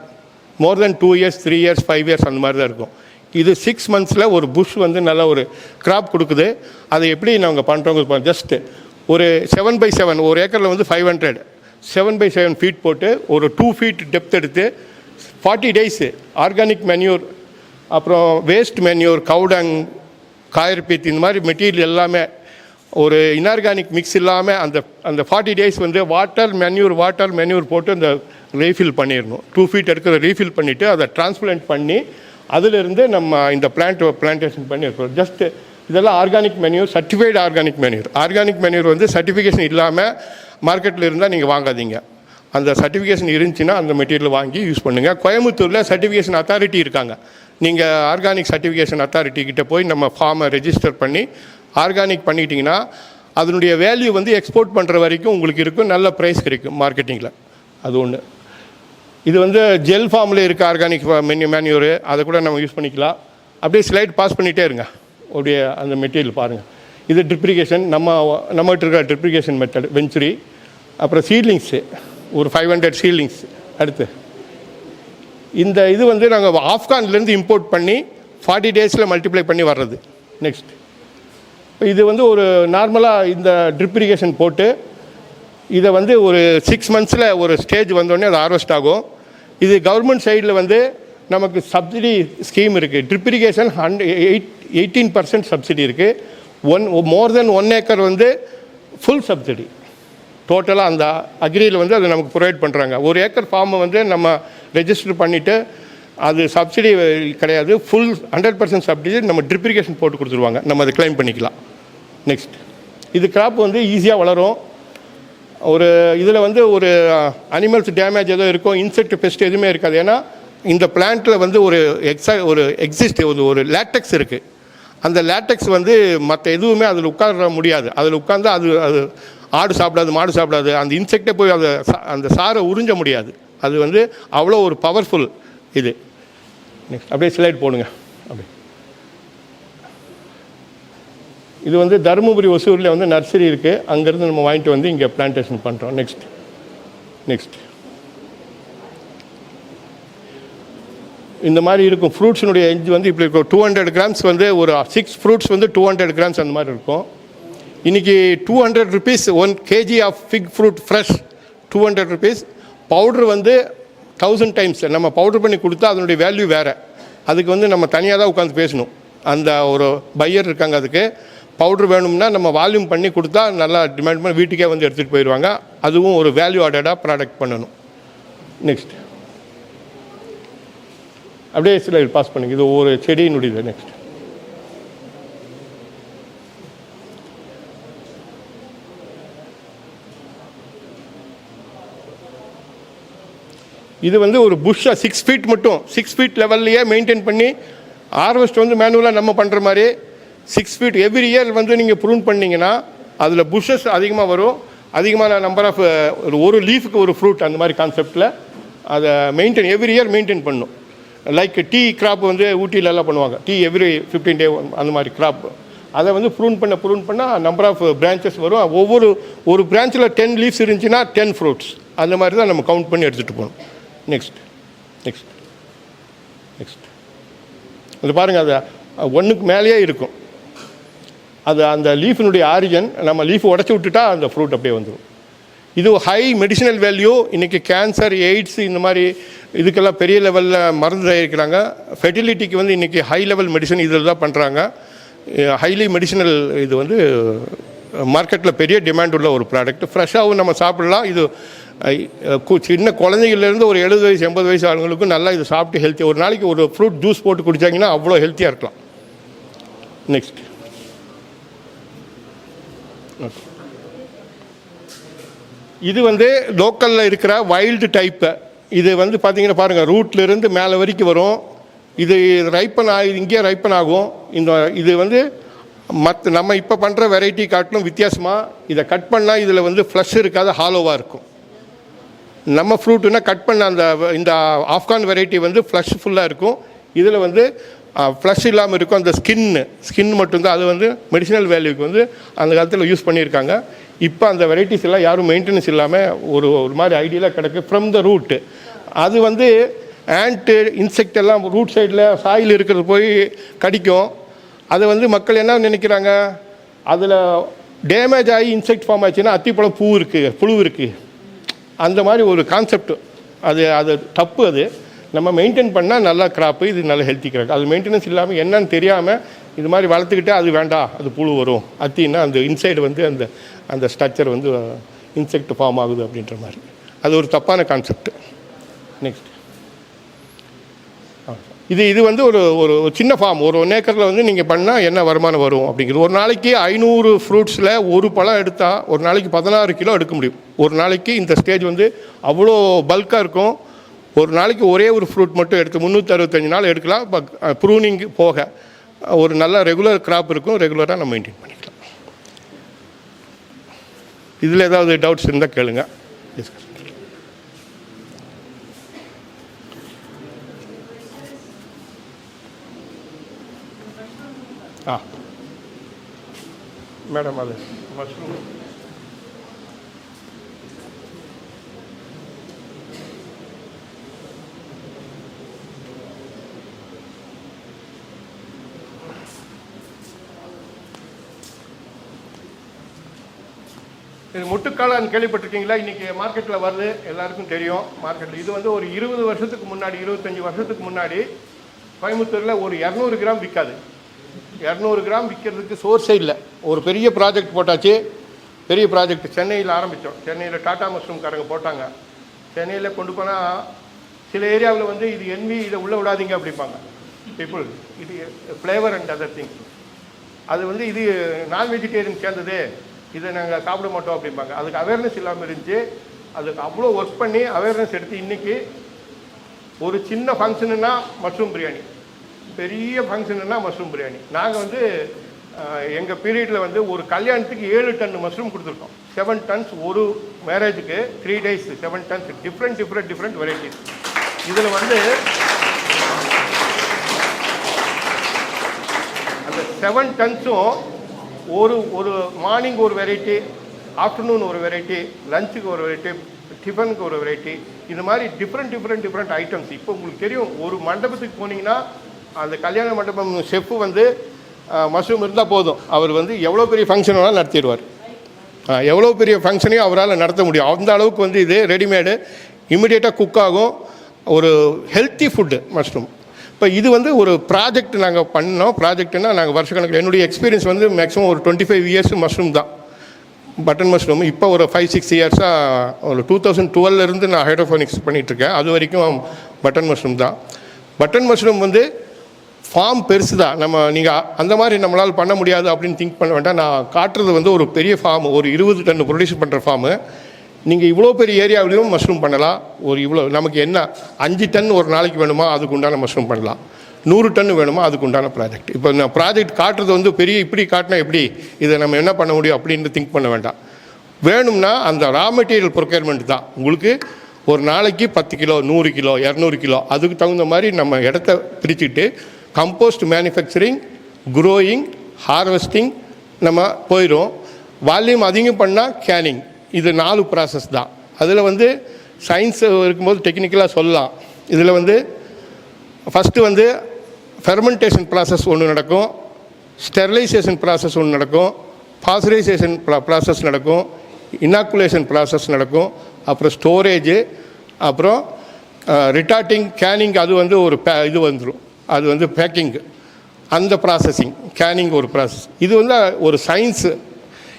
Speaker 4: மோர் தென் 2 years 3 years 5 years அந்த மாதிரி தான் இருக்கும். இது 6 monthஸில் ஒரு புஷ் வந்து நல்ல ஒரு கிராப் கொடுக்குது. அதை எப்படி நாங்கள் பண்ணுறோங்க, ஜஸ்ட்டு ஒரு 7x7 ஒரு ஏக்கரில் வந்து 500 7x7 ஃபீட் போட்டு ஒரு 2 feet டெப்த் எடுத்து 40 days ஆர்கானிக் மென்யூர், அப்புறம் வேஸ்ட் மென்யூர், கவுடங், காயர்பீத், இந்த மாதிரி மெட்டீரியல் எல்லாமே ஒரு இன்ஆர்கானிக் மிக்ஸ் இல்லாமல் அந்த 40 days வந்து வாட்டர் மென்யூர் போட்டு அந்த ரீஃபில் பண்ணிடணும். 2 feet எடுக்கிற ரீஃபில் பண்ணிவிட்டு அதை டிரான்ஸ்பிளான்ட் பண்ணி அதிலிருந்து நம்ம இந்த பிளான்டேஷன் பண்ணியிருக்கோம். ஜஸ்ட் இதெல்லாம் organic manure, certified organic manure வந்து சர்டிஃபிகேஷன் இல்லாமல் மார்க்கெட்டில் இருந்தால் நீங்கள் வாங்காதீங்க. அந்த சர்டிஃபிகேஷன் இருந்துச்சுன்னா அந்த மெட்டீரியல் வாங்கி யூஸ் பண்ணுங்கள். கோயம்புத்தூரில் சர்டிஃபிகேஷன் அத்தாரிட்டி இருக்காங்க. நீங்கள் ஆர்கானிக் சர்டிஃபிகேஷன் அத்தாரிட்டி கிட்டே போய் நம்ம ஃபார்மை ரெஜிஸ்டர் பண்ணி ஆர்கானிக் பண்ணிட்டீங்கன்னா அதனுடைய வேல்யூ வந்து எக்ஸ்போர்ட் பண்ணுற வரைக்கும் உங்களுக்கு இருக்கும், நல்ல ப்ரைஸ் கிடைக்கும் மார்க்கெட்டிங்கில். அது ஒன்று. இது வந்து ஜெல் ஃபார்மில் இருக்க ஆர்கானிக் மேன்யூரு, அதை கூட நம்ம யூஸ் பண்ணிக்கலாம். அப்படியே ஸ்லைட் பாஸ் பண்ணிகிட்டே இருங்க, அப்படியே அந்த மெட்டீரியல் பாருங்கள். இது ட்ரிப்ரிகேஷன், நம்மகிட்ட இருக்கிற ட்ரிப்ரிகேஷன் மெத்தட் வெஞ்சுரி. அப்புறம் சீட்லிங்ஸு ஒரு 500 சீட்லிங்ஸ். அடுத்து இந்த இது வந்து நாங்கள் ஆப்கான்லேருந்து இம்போர்ட் பண்ணி 40 daysல மல்டிப்ளை பண்ணி வர்றது. நெக்ஸ்ட் இது வந்து ஒரு நார்மலாக இந்த ட்ரிப் இரிகேஷன் போட்டு இதை வந்து ஒரு 6 monthஸில் ஒரு ஸ்டேஜ் வந்தோடனே அது ஹார்வெஸ்ட் ஆகும். இது கவர்மெண்ட் சைடில் வந்து நமக்கு சப்சிடி ஸ்கீம் இருக்குது. ட்ரிப் இரிகேஷன் 18% சப்சிடி இருக்குது. மோர் தென் 1 acre வந்து ஃபுல் சப்சிடி டோட்டலாக அந்த அக்ரியில் வந்து அதை நமக்கு ப்ரொவைட் பண்ணுறாங்க. 1 acre ஃபார்மை வந்து நம்ம ரெஜிஸ்டர் பண்ணிவிட்டு அது சப்சிடி கிடையாது, ஃபுல் 100% சப்சிடி நம்ம ட்ரிப் இரிகேஷன் போட்டு கொடுத்துருவாங்க, நம்ம அதை கிளைம் பண்ணிக்கலாம். நெக்ஸ்ட் இது கிராப் வந்து ஈஸியாக வளரும். ஒரு இதில் வந்து ஒரு அனிமல்ஸ் டேமேஜ் ஏதோ இருக்கும், இன்செக்ட் பெஸ்ட் எதுவுமே இருக்காது. ஏன்னா இந்த பிளான்ட்டில் வந்து ஒரு லேட்டெக்ஸ் இருக்குது. அந்த லேட்டெக்ஸ் வந்து மற்ற எதுவுமே அதில் உட்கார முடியாது. அதில் உட்கார்ந்து அது ஆடு சாப்பிடாது, மாடு சாப்பிடாது, அந்த இன்செக்டே போய் அந்த சாரை உறிஞ்ச முடியாது. அது வந்து அவ்வளோ ஒரு பவர்ஃபுல் இது. நெக்ஸ்ட் அப்படியே ஸ்லைட் போடுங்க. அப்படியே இது வந்து தருமபுரி ஒசூரில் வந்து நர்சரி இருக்குது, அங்கேருந்து நம்ம வாங்கிட்டு வந்து இங்கே பிளான்டேஷன் பண்ணுறோம். நெக்ஸ்ட் இந்த மாதிரி இருக்கும். ஃப்ரூட்ஸினுடைய எஞ்ச் வந்து இப்படி இருக்கும். 200 grams வந்து ஒரு 6 fruits வந்து 200 grams அந்த மாதிரி இருக்கும். இன்றைக்கி 200 rupees 1 kg of fig fruit fresh 200 rupees. Powder வந்து 1000 times நம்ம பவுட்ரு பண்ணி கொடுத்தா அதனுடைய வேல்யூ வேறு. அதுக்கு வந்து நம்ம தனியாக தான் உட்காந்து பேசணும். அந்த ஒரு பையர் இருக்காங்க, அதுக்கு பவுட்ரு வேணும்னா நம்ம வால்யூம் பண்ணி கொடுத்தா நல்லா டிமாண்ட் பண்ணி வீட்டுக்கே வந்து எடுத்துகிட்டு போயிடுவாங்க. அதுவும் ஒரு வேல்யூ ஆடடாக ப்ராடக்ட் பண்ணணும். நெக்ஸ்ட் அப்படியே ஸ்லைட் பாஸ் பண்ணுங்க. இது ஒரு செடியினுடைய நெக்ஸ்ட் இது வந்து ஒரு புஷ்ஷாக 6 ஃபீட் மட்டும் 6 ஃபீட் லெவல்லையே மெயின்டைன் பண்ணி ஹார்வெஸ்ட் வந்து மேனுவலாக நம்ம பண்ணுற மாதிரி 6 ஃபீட் எவ்ரி இயர் வந்து நீங்கள் ப்ரூன் பண்ணிங்கன்னா அதில் புஷ்ஷஸ் அதிகமாக வரும். அதிகமான நம்பர் ஆஃப் ஒரு லீஃபுக்கு ஒரு ஃப்ரூட் அந்த மாதிரி கான்செப்டில் அதை மெயின்டைன் எவ்ரி இயர் மெயின்டைன் பண்ணணும். லைக் டீ கிராப் வந்து ஊட்டிலெல்லாம் பண்ணுவாங்க. டீ எவ்ரி 15 டே அந்த மாதிரி கிராப். அதை வந்து ப்ரூன் பண்ணால் நம்பர் ஆஃப் பிரான்ச்சஸ் வரும். ஒரு பிரான்ச்சில் 10 லீவ்ஸ் இருந்துச்சுன்னா 10 ஃப்ரூட்ஸ் அந்த மாதிரி தான் நம்ம கவுண்ட் பண்ணி எடுத்துகிட்டு போகணும். நெக்ஸ்ட் அது பாருங்கள், அது ஒன்றுக்கு மேலேயே இருக்கும். அது அந்த லீஃபினுடைய ஆரிஜன். நம்ம லீஃப் உடச்சி விட்டுட்டா அந்த ஃப்ரூட் அப்படியே வந்துடும். இது ஹை மெடிசினல் வேல்யூ. இன்றைக்கி கேன்சர், எய்ட்ஸ் இந்த மாதிரி இதுக்கெல்லாம் பெரிய லெவலில் மருந்து தயாரிக்கிறாங்க. ஃபெர்டிலிட்டிக்கு வந்து இன்றைக்கி ஹை லெவல் மெடிசன் இதில் தான் பண்ணுறாங்க. ஹைலி மெடிசினல் இது வந்து மார்க்கெட்டில் பெரிய டிமாண்ட் உள்ள ஒரு ப்ராடக்ட். ஃப்ரெஷ்ஷாகவும் நம்ம சாப்பிடலாம். இது சின்ன குழந்தைகள்லேருந்து ஒரு 70 வயசு 80 வயசு ஆளுங்களுக்கும் நல்லா இது சாப்பிட்டு ஹெல்த்தியாக ஒரு நாளைக்கு ஒரு ஃப்ரூட் ஜூஸ் போட்டு குடித்தாங்கன்னா அவ்வளோ ஹெல்த்தியாக இருக்கலாம். நெக்ஸ்ட் இது வந்து லோக்கலில் இருக்கிற வைல்டு டைப்பு. இது வந்து பார்த்தீங்கன்னா பாருங்கள், ரூட்லேருந்து மேலே வரைக்கும் வரும். இது ரைப்பன் இங்கேயே ரைப்பன் ஆகும். இது வந்து நம்ம இப்போ பண்ணுற வெரைட்டி காட்டிலும் வித்தியாசமாக இதை கட் பண்ணால் இதில் வந்து ஃப்ளஷ் இருக்காது, ஹாலோவாக இருக்கும். நம்ம ஃப்ரூட்டுனா கட் பண்ண இந்த ஆஃப்கான் வெரைட்டி வந்து ஃப்ளஷ் ஃபுல்லாக இருக்கும். இதில் வந்து ஃப்ளஷ் இல்லாமல் இருக்கும். அந்த ஸ்கின் மட்டும்தான். அது வந்து மெடிசினல் வேல்யூக்கு வந்து அந்த காலத்தில் யூஸ் பண்ணியிருக்காங்க. இப்போ அந்த வெரைட்டிஸ் எல்லாம் யாரும் மெயின்டெனன்ஸ் இல்லாமல் ஒரு மாதிரி ஐடியலாக கிடக்கு ஃப்ரம் த ரூட்டு. அது வந்து ஆண்ட்டு இன்செக்ட் எல்லாம் ரூட் சைடில் சாயில் இருக்கிறது போய் கடிக்கும். அதை வந்து மக்கள் என்ன நினைக்கிறாங்க, அதில் டேமேஜ் ஆகி இன்செக்ட் ஃபார்ம் ஆச்சுன்னா அத்திப்பழம் புழு இருக்குது அந்த மாதிரி ஒரு கான்செப்ட். அது தப்பு. அது நம்ம மெயின்டைன் பண்ணால் நல்லா கிராப்பு, இது நல்ல ஹெல்த்தி கிராப். அது மெயின்டெனன்ஸ் இல்லாமல் என்னன்னு தெரியாமல் இது மாதிரி வளர்த்துக்கிட்டே அது வேண்டாம், அது புழு வரும், அத்தின்னா அந்த இன்சைடு வந்து அந்த ஸ்ட்ரக்சர் வந்து இன்செக்ட் ஃபார்ம் ஆகுது அப்படின்ற மாதிரி. அது ஒரு தப்பான கான்செப்ட். நெக்ஸ்ட் இது வந்து ஒரு சின்ன ஃபார்ம். ஒரு 1 ஏக்கரில் வந்து நீங்கள் பண்ணால் என்ன வருமானம் வரும் அப்படிங்கிறது. ஒரு நாளைக்கு 500 ஃப்ரூட்ஸில் ஒரு பழம் எடுத்தால் ஒரு நாளைக்கு 16 கிலோ எடுக்க முடியும். ஒரு நாளைக்கு இந்த ஸ்டேஜ் வந்து அவ்வளோ பல்காக இருக்கும். ஒரு நாளைக்கு ஒரே ஒரு ஃப்ரூட் மட்டும் எடுத்து 365 நாள் எடுக்கலாம். ப்ரூனிங் போக ஒரு நல்ல ரெகுலர் கிராப் இருக்கும். ரெகுலராக நம்ம மெயின்டைன் பண்ணிக்கலாம். இதில் ஏதாவது டவுட்ஸ் இருந்தால் கேளுங்க, டிஸ்கஸ். மேடம் அது மஷ்ரூம் இது முட்டுக்காளான் கேள்விப்பட்டிருக்கீங்களா? இன்றைக்கி மார்க்கெட்டில் வருது, எல்லாருக்கும் தெரியும் மார்க்கெட்டில். இது வந்து ஒரு 20 வருஷத்துக்கு முன்னாடி 25 வருஷத்துக்கு முன்னாடி கோயம்புத்தூரில் ஒரு 200 கிராம் விற்காது. 200 கிராம் விற்கிறதுக்கு சோர்ஸே இல்லை. ஒரு பெரிய ப்ராஜெக்ட் போட்டாச்சு. பெரிய ப்ராஜெக்ட் சென்னையில் ஆரம்பித்தோம். சென்னையில் டாடா மஷ்ரூம்காரங்க போட்டாங்க. சென்னையில் கொண்டு போனால் சில ஏரியாவில் வந்து இது என்வி, இதை உள்ளே விடாதீங்க அப்படிம்பாங்க பீப்புள். இது ஃப்ளேவர் அண்ட் அதர் திங்ஸ். அது வந்து இது நான் வெஜிடேரியன் சேர்ந்தது, இதை நாங்கள் சாப்பிட மாட்டோம் அப்படிம்பாங்க. அதுக்கு அவேர்னஸ் இல்லாமல் இருந்துச்சு. அதுக்கு அவ்வளோ ஒர்க் பண்ணி அவேர்னஸ் எடுத்து இன்றைக்கி ஒரு சின்ன ஃபங்க்ஷனுன்னா மஷ்ரூம் பிரியாணி, பெரிய ஃபங்க்ஷனுன்னா மஷ்ரூம் பிரியாணி. நாங்கள் வந்து எங்கள் பீரியடில் வந்து ஒரு கல்யாணத்துக்கு 7 டன் மஷ்ரூம் கொடுத்துருக்கோம். 7 டன்ஸ் ஒரு மேரேஜுக்கு 3 days 7 டன்ஸ் டிஃப்ரெண்ட் வெரைட்டிஸ். இதில் வந்து அந்த 7 டன்ஸும் ஒரு மார்னிங் ஒரு வெரைட்டி, ஆஃப்டர்நூன் ஒரு வெரைட்டி, லஞ்சுக்கு ஒரு வெரைட்டி, டிஃபனுக்கு ஒரு வெரைட்டி, இது மாதிரி டிஃப்ரெண்ட் ஐட்டம்ஸ். இப்போ உங்களுக்கு தெரியும், ஒரு மண்டபத்துக்கு போனீங்கன்னா அந்த கல்யாண மண்டபம் ஷெஃப்பு வந்து மஷ்ரூம் இருந்தால் போதும், அவர் வந்து எவ்வளோ பெரிய ஃபங்க்ஷன் வேணாலும் நடத்திடுவார். எவ்வளோ பெரிய ஃபங்க்ஷனையும் அவரால் நடத்த முடியும். அந்த அளவுக்கு வந்து இது ரெடிமேடு, இமிடியேட்டாக குக் ஆகும். ஒரு ஹெல்த்தி ஃபுட்டு மஷ்ரூம். இப்போ இது வந்து ஒரு ப்ராஜெக்ட் நாங்கள் பண்ணோம். ப்ராஜெக்ட்னா நாங்கள் வருஷக்கணக்கில் என்னுடைய எக்ஸ்பீரியன்ஸ் வந்து மேக்ஸிமம் ஒரு 25 இயர்ஸ் மஷ்ரூம் தான், பட்டன் மஷ்ரூம். இப்போ ஒரு 5-6 இயர்ஸாக ஒரு 2012 நான் ஹைட்ரோஃபோனிக்ஸ் பண்ணிகிட்ருக்கேன். அது வரைக்கும் பட்டன் மஷ்ரூம் தான். பட்டன் மஷ்ரூம் வந்து ஃபார்ம் பெருசு தான். நீங்கள் அந்த மாதிரி நம்மளால் பண்ண முடியாது அப்படின்னு திங்க் பண்ண வேண்டாம். நான் காட்டுறது வந்து ஒரு பெரிய ஃபார்ம், ஒரு 20 டன் ப்ரொடியூஸ் பண்ணுற ஃபார்மு. நீங்கள் இவ்வளோ பெரிய ஏரியாவிலையும் மஷ்ரூம் பண்ணலாம். ஒரு இவ்வளோ நமக்கு என்ன 5 டன் ஒரு நாளைக்கு வேணுமா அதுக்கு உண்டான மஷ்ரூம் பண்ணலாம். 100 டன் வேணுமா அதுக்கு உண்டான ப்ராஜெக்ட். இப்போ நான் ப்ராஜெக்ட் காட்டுறது வந்து பெரிய இப்படி காட்டினா எப்படி இதை நம்ம என்ன பண்ண முடியும் அப்படின்னு திங்க் பண்ண வேண்டாம். வேணும்னா அந்த ரா மெட்டீரியல் ப்ரொக்யூர்மெண்ட் தான். உங்களுக்கு ஒரு நாளைக்கு 10 கிலோ, 100 கிலோ, 200 கிலோ, அதுக்கு தகுந்த மாதிரி நம்ம இடத்த பிரிச்சுட்டு கம்போஸ்ட் மேனுஃபேக்சரிங், குரோயிங், ஹார்வெஸ்டிங் நம்ம போயிடும். வால்யூம் அதிகம் பண்ணால் கேனிங். இது 4 ப்ராசஸ் தான். அதில் வந்து சயின்ஸ் இருக்கும்போது டெக்னிக்கலாக சொல்லலாம். இதில் வந்து ஃபஸ்ட்டு வந்து ஃபெர்மெண்டேஷன் ப்ராசஸ் ஒன்று நடக்கும், ஸ்டெரிலைசேஷன் ப்ராசஸ் ஒன்று நடக்கும், பாஸ்டரைசேஷன் ப்ராசஸ் நடக்கும், இனாக்குலேஷன் ப்ராசஸ் நடக்கும், அப்புறம் ஸ்டோரேஜு, அப்புறம் ரிட்டார்டிங், கேனிங். அது வந்து ஒரு இது வந்துடும், அது வந்து பேக்கிங், அந்த ப்ராசஸிங். கேனிங் ஒரு ப்ராசஸ். இது வந்து ஒரு சயின்ஸு.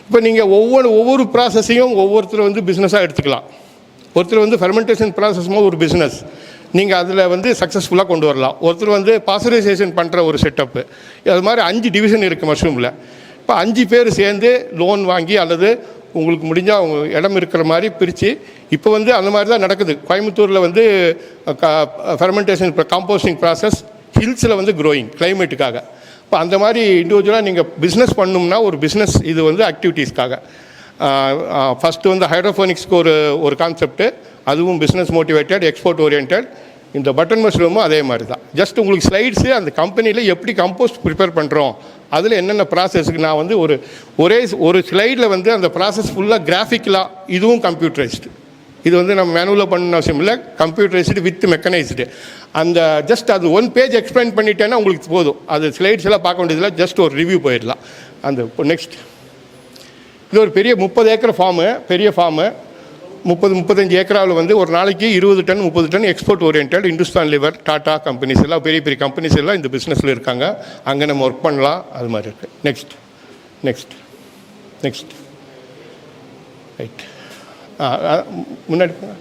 Speaker 4: இப்போ நீங்கள் ஒவ்வொரு ப்ராசஸையும் ஒவ்வொருத்தர் வந்து பிஸ்னஸாக எடுத்துக்கலாம். ஒருத்தர் வந்து ஃபெர்மெண்டேஷன் ப்ராசஸ்மாக ஒரு பிஸ்னஸ், நீங்கள் அதில் வந்து சக்ஸஸ்ஃபுல்லாக கொண்டு வரலாம். ஒருத்தர் வந்து பாஸ்டரைசேஷன் பண்ணுற ஒரு செட்டப்பு. அது மாதிரி 5 டிவிஷன் இருக்குது மஷ்ரூமில். இப்போ 5 பேர் சேர்ந்து லோன் வாங்கி அல்லது உங்களுக்கு முடிஞ்சால் அவங்க இடம் இருக்கிற மாதிரி பிரித்து, இப்போ வந்து அந்த மாதிரி தான் நடக்குது. கோயம்புத்தூரில் வந்து ஃபெர்மெண்டேஷன் காம்போஸ்டிங் ப்ராசஸ், ஹில்ஸில் வந்து க்ரோயிங் கிளைமேட்டுக்காக. இப்போ அந்த மாதிரி இண்டிவிஜுவலாக நீங்கள் பிஸ்னஸ் பண்ணணும்னா ஒரு பிஸ்னஸ் இது வந்து ஆக்டிவிட்டீஸ்க்காக. ஃபஸ்ட்டு வந்து ஹைட்ரோஃபோனிக்ஸ்க்கு ஒரு கான்செப்ட்டு, அதுவும் பிஸ்னஸ் மோட்டிவேட்டட், எக்ஸ்போர்ட் ஓரியன்ட். இந்த பட்டன் மஷ்ரூமும் அதே மாதிரி தான். ஜஸ்ட் உங்களுக்கு ஸ்லைட்ஸு அந்த கம்பெனியில் எப்படி கம்போஸ்ட் ப்ரிப்பேர் பண்ணுறோம், அதில் என்னென்ன ப்ராசஸ்க்கு நான் வந்து ஒரு ஸ்லைடில் வந்து அந்த ப்ராசஸ் ஃபுல்லாக கிராஃபிக்கலாக. இதுவும் கம்ப்யூட்டரைஸ்டு. இது வந்து நம்ம மேனுவலாக பண்ணணும் அவசியம் இல்லை, கம்ப்யூட்டரைஸ்டு வித் மெக்கனைஸ்டு. அந்த ஜஸ்ட் அது 1 பேஜ் எக்ஸ்பிளைன் பண்ணிட்டேன்னா உங்களுக்கு போதும். அது ஸ்லைட்ஸ் எல்லாம் பார்க்க வேண்டியதில்லை, ஜஸ்ட் ஒரு ரிவ்யூ போயிடலாம். அந்த நெக்ஸ்ட் இது ஒரு பெரிய 30 ஏக்கர் ஃபார்மு, பெரிய ஃபார்மு. 30-35 ஏக்கராவில் வந்து ஒரு நாளைக்கு 20 ton 30 ton export orient. Hindustan Lever, Tata companies எல்லாம் பெரிய பெரிய கம்பெனிஸ் எல்லாம் இந்த பிஸ்னஸில் இருக்காங்க. அங்கே நம்ம ஒர்க் பண்ணலாம். அது மாதிரி இருக்குது. Next next next right. முன்னாடி போங்க.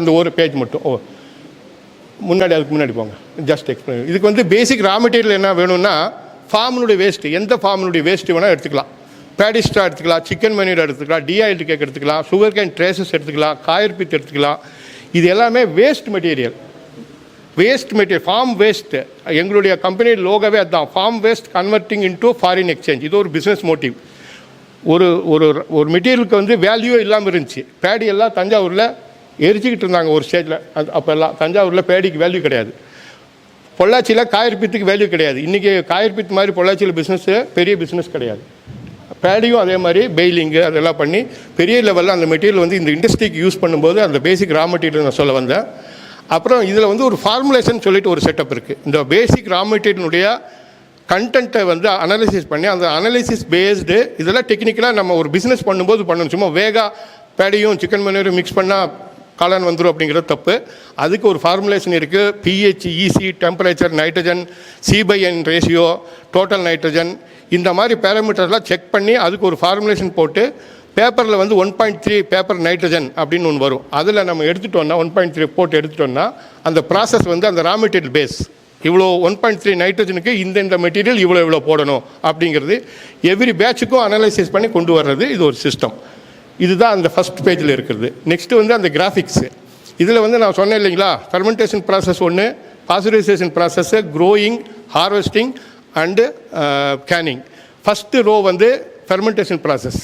Speaker 4: இந்த ஒரு பேஜ் மட்டும். முன்னாடி அதுக்கு முன்னாடி போங்க. Just explain. இதுக்கு வந்து பேசிக் ரா மெட்டீரியல் என்ன வேணும்னா, ஃபார்மினுடைய வேஸ்ட்டு, எந்த ஃபார்மினுடைய வேஸ்ட்டு வேணால் எடுத்துக்கலாம். பேடிஸ்டா எடுத்துக்கலாம், சிக்கன் மனியூர் எடுத்துக்கலாம், டிஆயில்டு கேக் எடுத்துக்கலாம், சுகர் கேன் ட்ரேசஸ் எடுத்துக்கலாம், காயர்பித் எடுத்துக்கலாம். இது எல்லாமே வேஸ்ட் மெட்டீரியல். Farm waste. எங்களுடைய கம்பெனி லோகோவே அதுதான், farm waste converting into foreign exchange. இது ஒரு பிஸ்னஸ் மோட்டிவ். ஒரு மெட்டீரியலுக்கு வந்து வேல்யூ இல்லாமல் இருந்துச்சு. பேடி எல்லாம் தஞ்சாவூரில் எரிச்சிக்கிட்டு இருந்தாங்க ஒரு ஸ்டேஜில். அப்போ எல்லாம் தஞ்சாவூரில் பேடிக்கு வேல்யூ கிடையாது. பொள்ளாச்சியில் காயர்பித்துக்கு வேல்யூ கிடையாது. இன்றைக்கி காயர்பித் மாதிரி பொள்ளாச்சியில் பிஸ்னஸ்ஸு பெரிய பிஸ்னஸ் கிடையாது. பேடியும் அதே மாதிரி பெயிலிங்கு அதெல்லாம் பண்ணி பெரிய லெவலில் அந்த மெட்டீரியல் வந்து இந்த இண்டஸ்ட்ரிக்கு யூஸ் பண்ணும்போது அந்த பேசிக் ரா மெட்டீரியல் நான் சொல்ல வந்தேன். அப்புறம் இதில் வந்து ஒரு ஃபார்முலேஷன் சொல்லிட்டு ஒரு செட்டப் இருக்குது. இந்த பேசிக் ரா மெட்டீரியலுடைய கண்டென்ட்டை வந்து அனலைசிஸ் பண்ணி, அந்த அனலைசிஸ் பேஸ்டு இதெல்லாம் டெக்னிக்கலாக நம்ம ஒரு பிஸ்னஸ் பண்ணும்போது பண்ணணும். சும்மா வேகா பேடியும் சிக்கன் மனியூரும் மிக்ஸ் பண்ணால் காளான் வந்துடும் அப்படிங்கிறது தப்பு. அதுக்கு ஒரு ஃபார்முலேஷன் இருக்குது. pH, EC, temperature, nitrogen, C/N ratio, total nitrogen, இந்த மாதிரி பேராமீட்டர்லாம் செக் பண்ணி அதுக்கு ஒரு ஃபார்முலேஷன் போட்டு பேப்பரில் வந்து 1.3 பேப்பர் நைட்ரஜன் அப்படின்னு ஒன்று வரும். அதில் நம்ம எடுத்துட்டோம்னா 1.3 போட்டு எடுத்துட்டோம்னா அந்த ப்ராசஸ் வந்து அந்த ரா மெட்டீரியல் பேஸ் இவ்வளோ 1.3 நைட்ரஜனுக்கு இந்த மெட்டீரியல் இவ்வளோ போடணும் அப்படிங்கிறது எவ்ரி பேட்சுக்கும் அனலைசிஸ் பண்ணி கொண்டு வர்றது இது ஒரு சிஸ்டம். இதுதான் அந்த ஃபஸ்ட் பேஜில் இருக்கிறது. நெக்ஸ்ட்டு வந்து அந்த கிராஃபிக்ஸு. இதில் வந்து நான் சொன்னேன் இல்லைங்களா, ஃபெர்மெண்டேஷன் ப்ராசஸ் ஒன்று, pasteurization process, growing, harvesting and canning. First row வந்து ஃபெர்மெண்டேஷன் ப்ராசஸ்.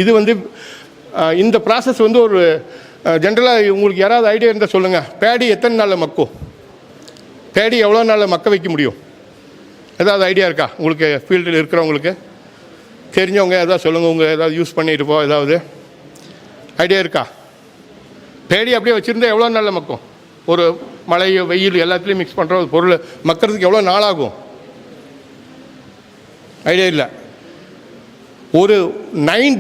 Speaker 4: இது வந்து இந்த ப்ராசஸ் வந்து ஒரு ஜென்ரலாக உங்களுக்கு யாராவது ஐடியா இருந்தால் சொல்லுங்கள். பேடி எத்தனை நாளில் மக்கும்? பேடி எவ்வளோ நாளில் மக்க வைக்க முடியும்? ஏதாவது ஐடியா இருக்கா உங்களுக்கு? ஃபீல்டில் இருக்கிறவங்களுக்கு தெரிஞ்சவங்க ஏதாவது சொல்லுங்கள். உங்கள் ஏதாவது யூஸ் பண்ணியிருப்போம், ஏதாவது ஐடியா இருக்கா? பேடி அப்படியே வச்சுருந்தா எவ்வளோ நாளில் மக்கும்? ஒரு மழை வெயில் எல்லாத்துலேயும் மிக்ஸ் பண்ணுற ஒரு பொருள் மக்கறதுக்கு எவ்வளோ நாள் ஆகும்? ஐடியா இல்லை. ஒரு 9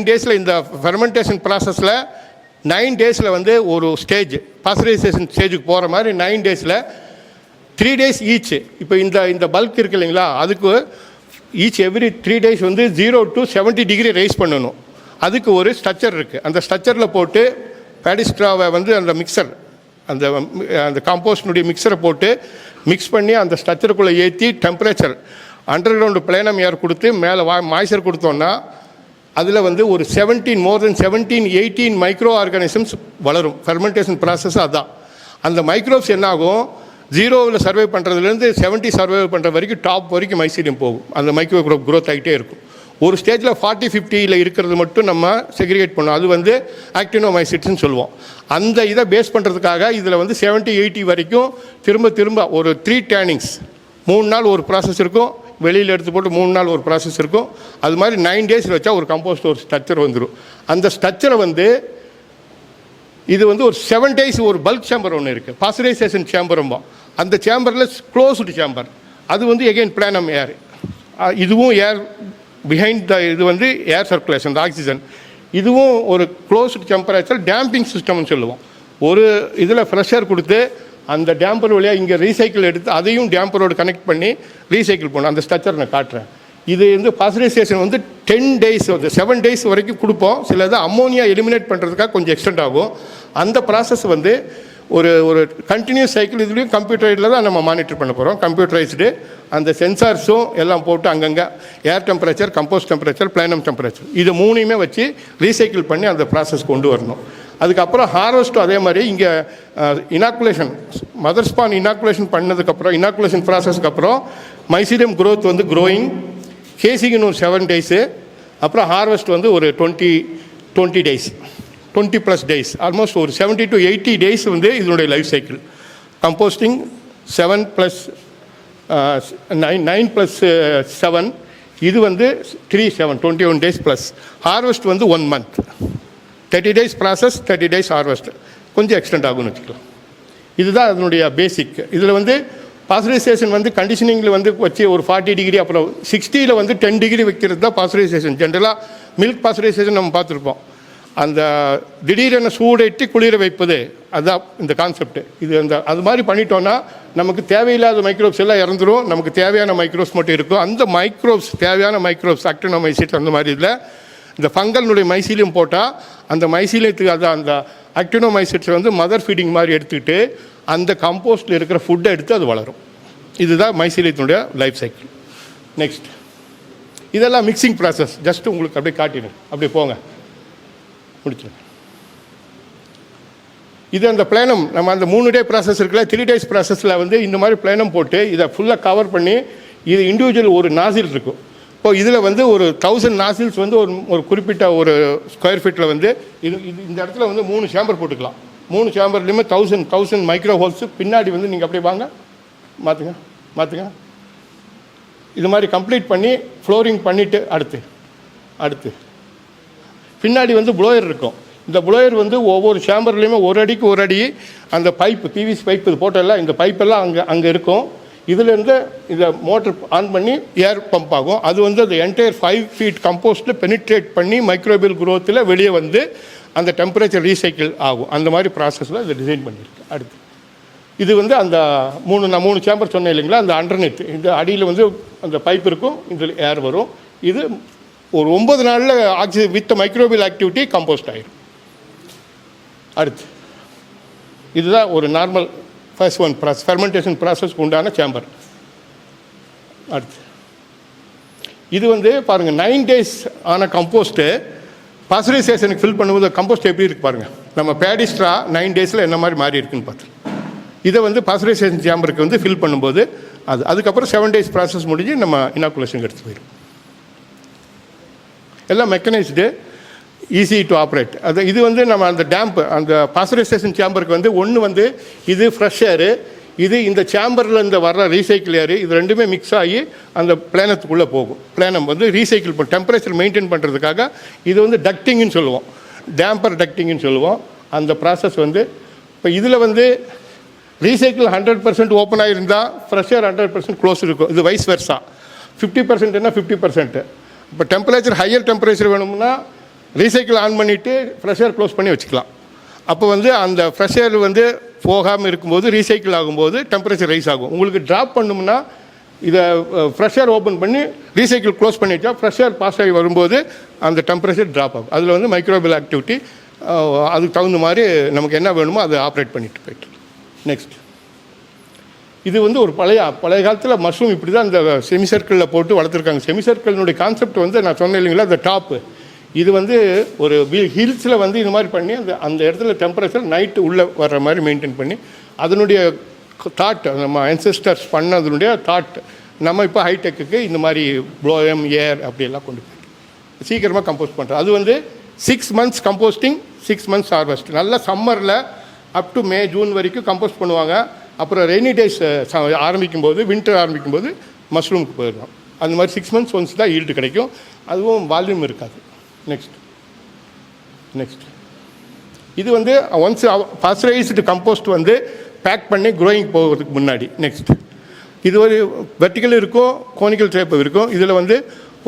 Speaker 4: டேஸில் இந்த ஃபெர்மெண்டேஷன் ப்ராசஸில் 9 டேஸில் வந்து ஒரு ஸ்டேஜ் பாஸ்டரைசேஷன் ஸ்டேஜுக்கு போகிற மாதிரி 9 டேஸில் 3 days ஈச். இப்போ இந்த பல்க் இருக்கு இல்லைங்களா, அதுக்கு ஈச் எவ்ரி 3 days வந்து 0 to 70 டிகிரி ரைஸ் பண்ணணும். அதுக்கு ஒரு ஸ்ட்ரக்சர் இருக்குது. அந்த ஸ்ட்ரக்சரில் போட்டு பேடிஸ்ட்ராவை வந்து அந்த மிக்சர் அந்த காம்போஸ்டினுடைய மிக்சரை போட்டு மிக்ஸ் பண்ணி அந்த ஸ்ட்ரக்சருக்குள்ளே ஏற்றி டெம்பரேச்சர் அண்டர் கிரவுண்டு பிளேனம் ஏர் கொடுத்து மேலே மாய்ச்சர் கொடுத்தோன்னா அதில் வந்து ஒரு 18 மைக்ரோ ஆர்கானிசம்ஸ் வளரும். ஃபெர்மெண்டேஷன் ப்ராசஸ் அதுதான். அந்த மைக்ரோப்ஸ் என்னாகும், 0வில் சர்வே பண்ணுறதுலேருந்து 70 சர்வே பண்ணுற வரைக்கும் டாப் வரைக்கும் மைசீலியம் போகும். அந்த மைக்ரோ க்ரோத் ஆகிட்டே இருக்கும். ஒரு ஸ்டேஜில் 40-50ல் இருக்கிறது மட்டும் நம்ம செக்ரிகேட் பண்ணோம். அது வந்து ஆக்டினோமைசிட்ஸ்ன்னு சொல்லுவோம். அந்த இதை பேஸ் பண்ணுறதுக்காக இதில் வந்து 70-80 வரைக்கும் திரும்ப ஒரு 3 டேனிங்ஸ் 3 நாள் ஒரு ப்ராசஸ் இருக்கும். வெளியில் எடுத்து போட்டு 3 நாள் ஒரு ப்ராசஸ் இருக்கும். அது மாதிரி 9 days வச்சா ஒரு கம்போஸ்ட் ஒரு ஸ்ட்ரக்சர் வந்துடும். அந்த ஸ்ட்ரக்சரை வந்து இது வந்து ஒரு 7 days ஒரு பல்க் சேம்பர் ஒன்று இருக்குது, பாஸ்டரைசேஷன் சேம்பரும்போம். அந்த சேம்பரில் க்ளோஸ்டு சேம்பர், அது வந்து எகெயின் பிளானம் ஏர். இதுவும் ஏர் பிஹைண்ட் இது வந்து ஏர் சர்க்குலேஷன் ஆக்சிஜன். இதுவும் ஒரு க்ளோஸ்டு டெம்பரேச்சர் டேம்பிங் சிஸ்டம்னு சொல்லுவோம். ஒரு இதில் ப்ரெஷர் கொடுத்து அந்த டேம்பர் வழியாக இங்கே ரீசைக்கிள் எடுத்து அதையும் டேம்பரோடு கனெக்ட் பண்ணி ரீசைக்கிள் பண்ணணும். அந்த ஸ்ட்ரக்சர் நான் காட்டுறேன். இது வந்து பாஸ்டரைசேஷன் வந்து 10 days வந்து 7 days வரைக்கும் கொடுப்போம். சிலது அம்மோனியா எலிமினேட் பண்ணுறதுக்காக கொஞ்சம் எக்ஸ்டெண்ட் ஆகும். அந்த ப்ராசஸ் வந்து ஒரு கண்டினியூஸ் சைக்கிள். இதுலேயும் கம்ப்யூட்டரைஸில் தான் நம்ம மானிட்டர் பண்ண போகிறோம். கம்ப்யூட்டரைஸ்டு அந்த சென்சார்ஸும் எல்லாம் போட்டு அங்கங்கே air temperature, compost temperature, plenum temperature இது 3யுமே வச்சு ரீசைக்கிள் பண்ணி அந்த ப்ராசஸ் கொண்டு வரணும். அதுக்கப்புறம் ஹார்வெஸ்ட்டும் அதே மாதிரி இங்கே இனாக்குலேஷன் மதர் ஸ்பான் இனாக்குலேஷன் பண்ணதுக்கப்புறம் இனாக்குலேஷன் ப்ராசஸ்க்கு அப்புறம் மைசீலியம் க்ரோத் வந்து க்ரோயிங், கேசிங்னு ஒரு 7 days, அப்புறம் ஹார்வெஸ்ட் வந்து ஒரு 20 days 20+ days, ஆல்மோஸ்ட் ஒரு 70 to 80 days வந்து இதனுடைய லைஃப் சைக்கிள். கம்போஸ்டிங் 7 + 9 + 7 இது வந்து 21 days ப்ளஸ் ஹார்வெஸ்ட் வந்து 1 month. 30 days process, 30 days harvest. கொஞ்சம் எக்ஸ்டெண்ட் ஆகும்னு வச்சுக்கலாம். இதுதான் அதனுடைய பேசிக். இதில் வந்து பாஸ்டரைசேஷன் வந்து கண்டிஷனிங்கில் வந்து வச்சு ஒரு 40 டிகிரி, அப்புறம் 60ல் வந்து 10 டிகிரி வைக்கிறது தான் பாஸ்டரைசேஷன். ஜென்ரலாக மில்க் பாஸ்டரைசேஷன் நம்ம பார்த்துருப்போம். அந்த திடீரென சூடேற்றி குளிர வைப்பது, அதுதான் இந்த கான்செப்ட். இது அது மாதிரி பண்ணிட்டோன்னா நமக்கு தேவையில்லாத மைக்ரோப்ஸ் எல்லாம் இறந்துடும். நமக்கு தேவையான மைக்ரோப்ஸ் மட்டும் இருக்கும். அந்த மைக்ரோப்ஸ் தேவையான மைக்ரோப்ஸ் ஆக்டினோமைசிட்ஸ் அந்த மாதிரி இல்லை. இந்த ஃபங்கல்னுடைய மைசீலியம் போட்டால் அந்த மைசீலியத்துக்கு அந்த ஆக்டினோமைசிட்ஸ் வந்து மதர் ஃபீடிங் மாதிரி எடுத்துக்கிட்டு அந்த கம்போஸ்டில் இருக்கிற ஃபுட்டை எடுத்து அது வளரும். இதுதான் மைசீலியத்தினுடைய லைஃப் சைக்கிள். நெக்ஸ்ட் இதெல்லாம் மிக்சிங் ப்ராசஸ். ஜஸ்ட் உங்களுக்கு அப்படியே காட்டிடு, அப்படியே போங்க, முடிச்சு. இது அந்த பிளானம் நம்ம அந்த 3 day ப்ராசஸ் இருக்குல்ல, 3 days ப்ராசஸில் வந்து இந்த மாதிரி பிளானம் போட்டு இதை ஃபுல்லாக கவர் பண்ணி இது இண்டிவிஜுவல் ஒரு நாசில் இருக்கும். இப்போ இதில் வந்து ஒரு 1000 நாசில்ஸ் வந்து ஒரு குறிப்பிட்ட ஒரு ஸ்கொயர் ஃபீட்டில் வந்து இந்த இடத்துல வந்து 3 சேம்பர் போட்டுக்கலாம். 3 சேம்பர்லேயுமே 1000 மைக்ரோ ஹோல்ஸு. பின்னாடி வந்து நீங்கள் அப்படியே வாங்க, மாற்றுங்க. இது மாதிரி கம்ப்ளீட் பண்ணி ஃப்ளோரிங் பண்ணிவிட்டு அடுத்து பின்னாடி வந்து ப்ளோயர் இருக்கும். இந்த ப்ளோயர் வந்து ஒவ்வொரு சேம்பர்லேயுமே ஒரு அடிக்கு ஒரு அடி அந்த பைப்பு, பிவிசி பைப் இது போட்டெல்லாம் இந்த பைப்பெல்லாம் அங்கே இருக்கும். இதுலேருந்து இதை மோட்டர் ஆன் பண்ணி ஏர் பம்ப் ஆகும். அது வந்து அந்த என்டையர் 5 feet கம்போஸ்ட்டில் பெனிட்ரேட் பண்ணி மைக்ரோபியல் குரோத்தில் வெளியே வந்து அந்த டெம்பரேச்சர் ரீசைக்கிள் ஆகும். அந்த மாதிரி ப்ராசஸில் இதை டிசைன் பண்ணியிருக்கு. அடுத்து இது வந்து அந்த 3 சேம்பர் சொன்னேன் இல்லைங்களா, அந்த அண்டர்நெட் இந்த அடியில் வந்து அந்த பைப் இருக்கும், இதில் ஏர் வரும். இது ஒரு 9 நாளில் oxygen with microbial activity compost ஆகிடும். அடுத்து இதுதான் ஒரு normal first one process, fermentation ப்ராசஸ்க்கு உண்டான சேம்பர். அடுத்து இது வந்து பாருங்கள் 9 days ஆன கம்போஸ்ட்டு பாஸ்டரைசேஷனுக்கு ஃபில் பண்ணும்போது கம்போஸ்ட் எப்படி இருக்குது பாருங்கள். நம்ம பேடிஸ்ட்ரா 9 daysல என்ன மாதிரி மாறி இருக்குன்னு பார்த்து இதை வந்து பாஸ்டரைசேஷன் சேம்பருக்கு வந்து ஃபில் பண்ணும்போது அதுக்கப்புறம் 7 days ப்ராசஸ் முடிஞ்சு நம்ம இனாக்குலேஷனுக்கு எடுத்து போயிடும். எல்லாம் மெக்கனைஸ்டு, ஈஸி டு ஆப்ரேட். இது வந்து நம்ம அந்த டேம்ப் அந்த பாஸ்டரைசேஷன் சேம்பருக்கு வந்து ஒன்று வந்து இது ஃப்ரெஷ் ஏரு, இது இந்த சேம்பரில் இந்த வர்ற ரீசைக்கிள் ஏரு, இது ரெண்டுமே மிக்ஸ் ஆகி அந்த பிளானத்துக்குள்ளே போகும். பிளானம் வந்து ரீசைக்கிள் பண்ண டெம்பரேச்சர் மெயின்டைன் பண்ணுறதுக்காக இது வந்து டக்டிங்னு சொல்லுவோம், டேம்பர் டக்டிங்னு சொல்லுவோம். அந்த ப்ராசஸ் வந்து இப்போ இதில் வந்து ரீசைக்கிள் 100% ஓப்பன் ஆகிருந்தால் ஃப்ரெஷ் ஏர் 100% க்ளோஸ் இருக்கும். இது வைஸ் வெர்ஸா 50%னா 50%. இப்போ டெம்பரேச்சர் ஹையர் டெம்பரேச்சர் வேணும்னா ரீசைக்கிள் ஆன் பண்ணிவிட்டு ஃப்ரெஷ் ஏர் க்ளோஸ் பண்ணி வச்சுக்கலாம். அப்போ வந்து அந்த ஃப்ரெஷ் ஏர் வந்து போகாமல் இருக்கும்போது ரீசைக்கிள் ஆகும்போது டெம்பரேச்சர் ரைஸ் ஆகும். உங்களுக்கு ட்ராப் பண்ணோம்னா இதை ஃப்ரெஷ்ஷர் ஓப்பன் பண்ணி ரீசைக்கிள் க்ளோஸ் பண்ணிட்டா ஃப்ரெஷ்ஷர் பாஸ் ஆகி வரும்போது அந்த டெம்பரேச்சர் ட்ராப் ஆகும். அதில் வந்து மைக்ரோபியல் ஆக்டிவிட்டி அதுக்கு தகுந்த மாதிரி நமக்கு என்ன வேணுமோ அதை ஆப்ரேட் பண்ணிட்டு போயிட்டு. நெக்ஸ்ட், இது வந்து ஒரு பழைய காலத்தில் மஷ்ரூம் இப்படி தான் இந்த செமி சர்க்கிளில் போட்டு வளர்த்துருக்காங்க. செமி சர்க்கிளினுடைய கான்செப்ட் வந்து நான் சொன்னேன் இல்லைங்களா, அந்த டாப்பு இது வந்து ஒரு ஹில்ஸில் வந்து இது மாதிரி பண்ணி அந்த இடத்துல டெம்பரேச்சர் நைட்டு உள்ளே வர்ற மாதிரி மெயின்டைன் பண்ணி அதனுடைய தாட் நம்ம ஆன்செஸ்டர்ஸ் பண்ணதனுடைய தாட் நம்ம இப்போ ஹைடெக்குக்கு இந்த மாதிரி ப்ளோயம் ஏர் அப்படியெல்லாம் கொண்டு போய் சீக்கிரமாக கம்போஸ்ட் பண்ணுறோம். அது வந்து 6 months கம்போஸ்டிங், 6 months ஹார்வெஸ்ட். நல்லா சம்மரில் அப் டு மே ஜூன் வரைக்கும் கம்போஸ்ட் பண்ணுவாங்க. அப்புறம் ரெய்னி டேஸ் ஆரம்பிக்கும்போது வின்டர் ஆரம்பிக்கும்போது மஷ்ரூமுக்கு போயிடலாம். அந்த மாதிரி 6 months ஒன்ஸ் தான் ஈல்டு கிடைக்கும். அதுவும் வால்யூம் இருக்காது. நெக்ஸ்ட் இது வந்து ஒன்ஸ் பாஸ்டரைஸ்டு கம்போஸ்ட் வந்து பேக் பண்ணி க்ரோயிங் போகிறதுக்கு முன்னாடி. நெக்ஸ்ட், இது ஒரு வெர்டிக்கல் இருக்கும், கோனிக்கல் டைப் இருக்கும். இதில் வந்து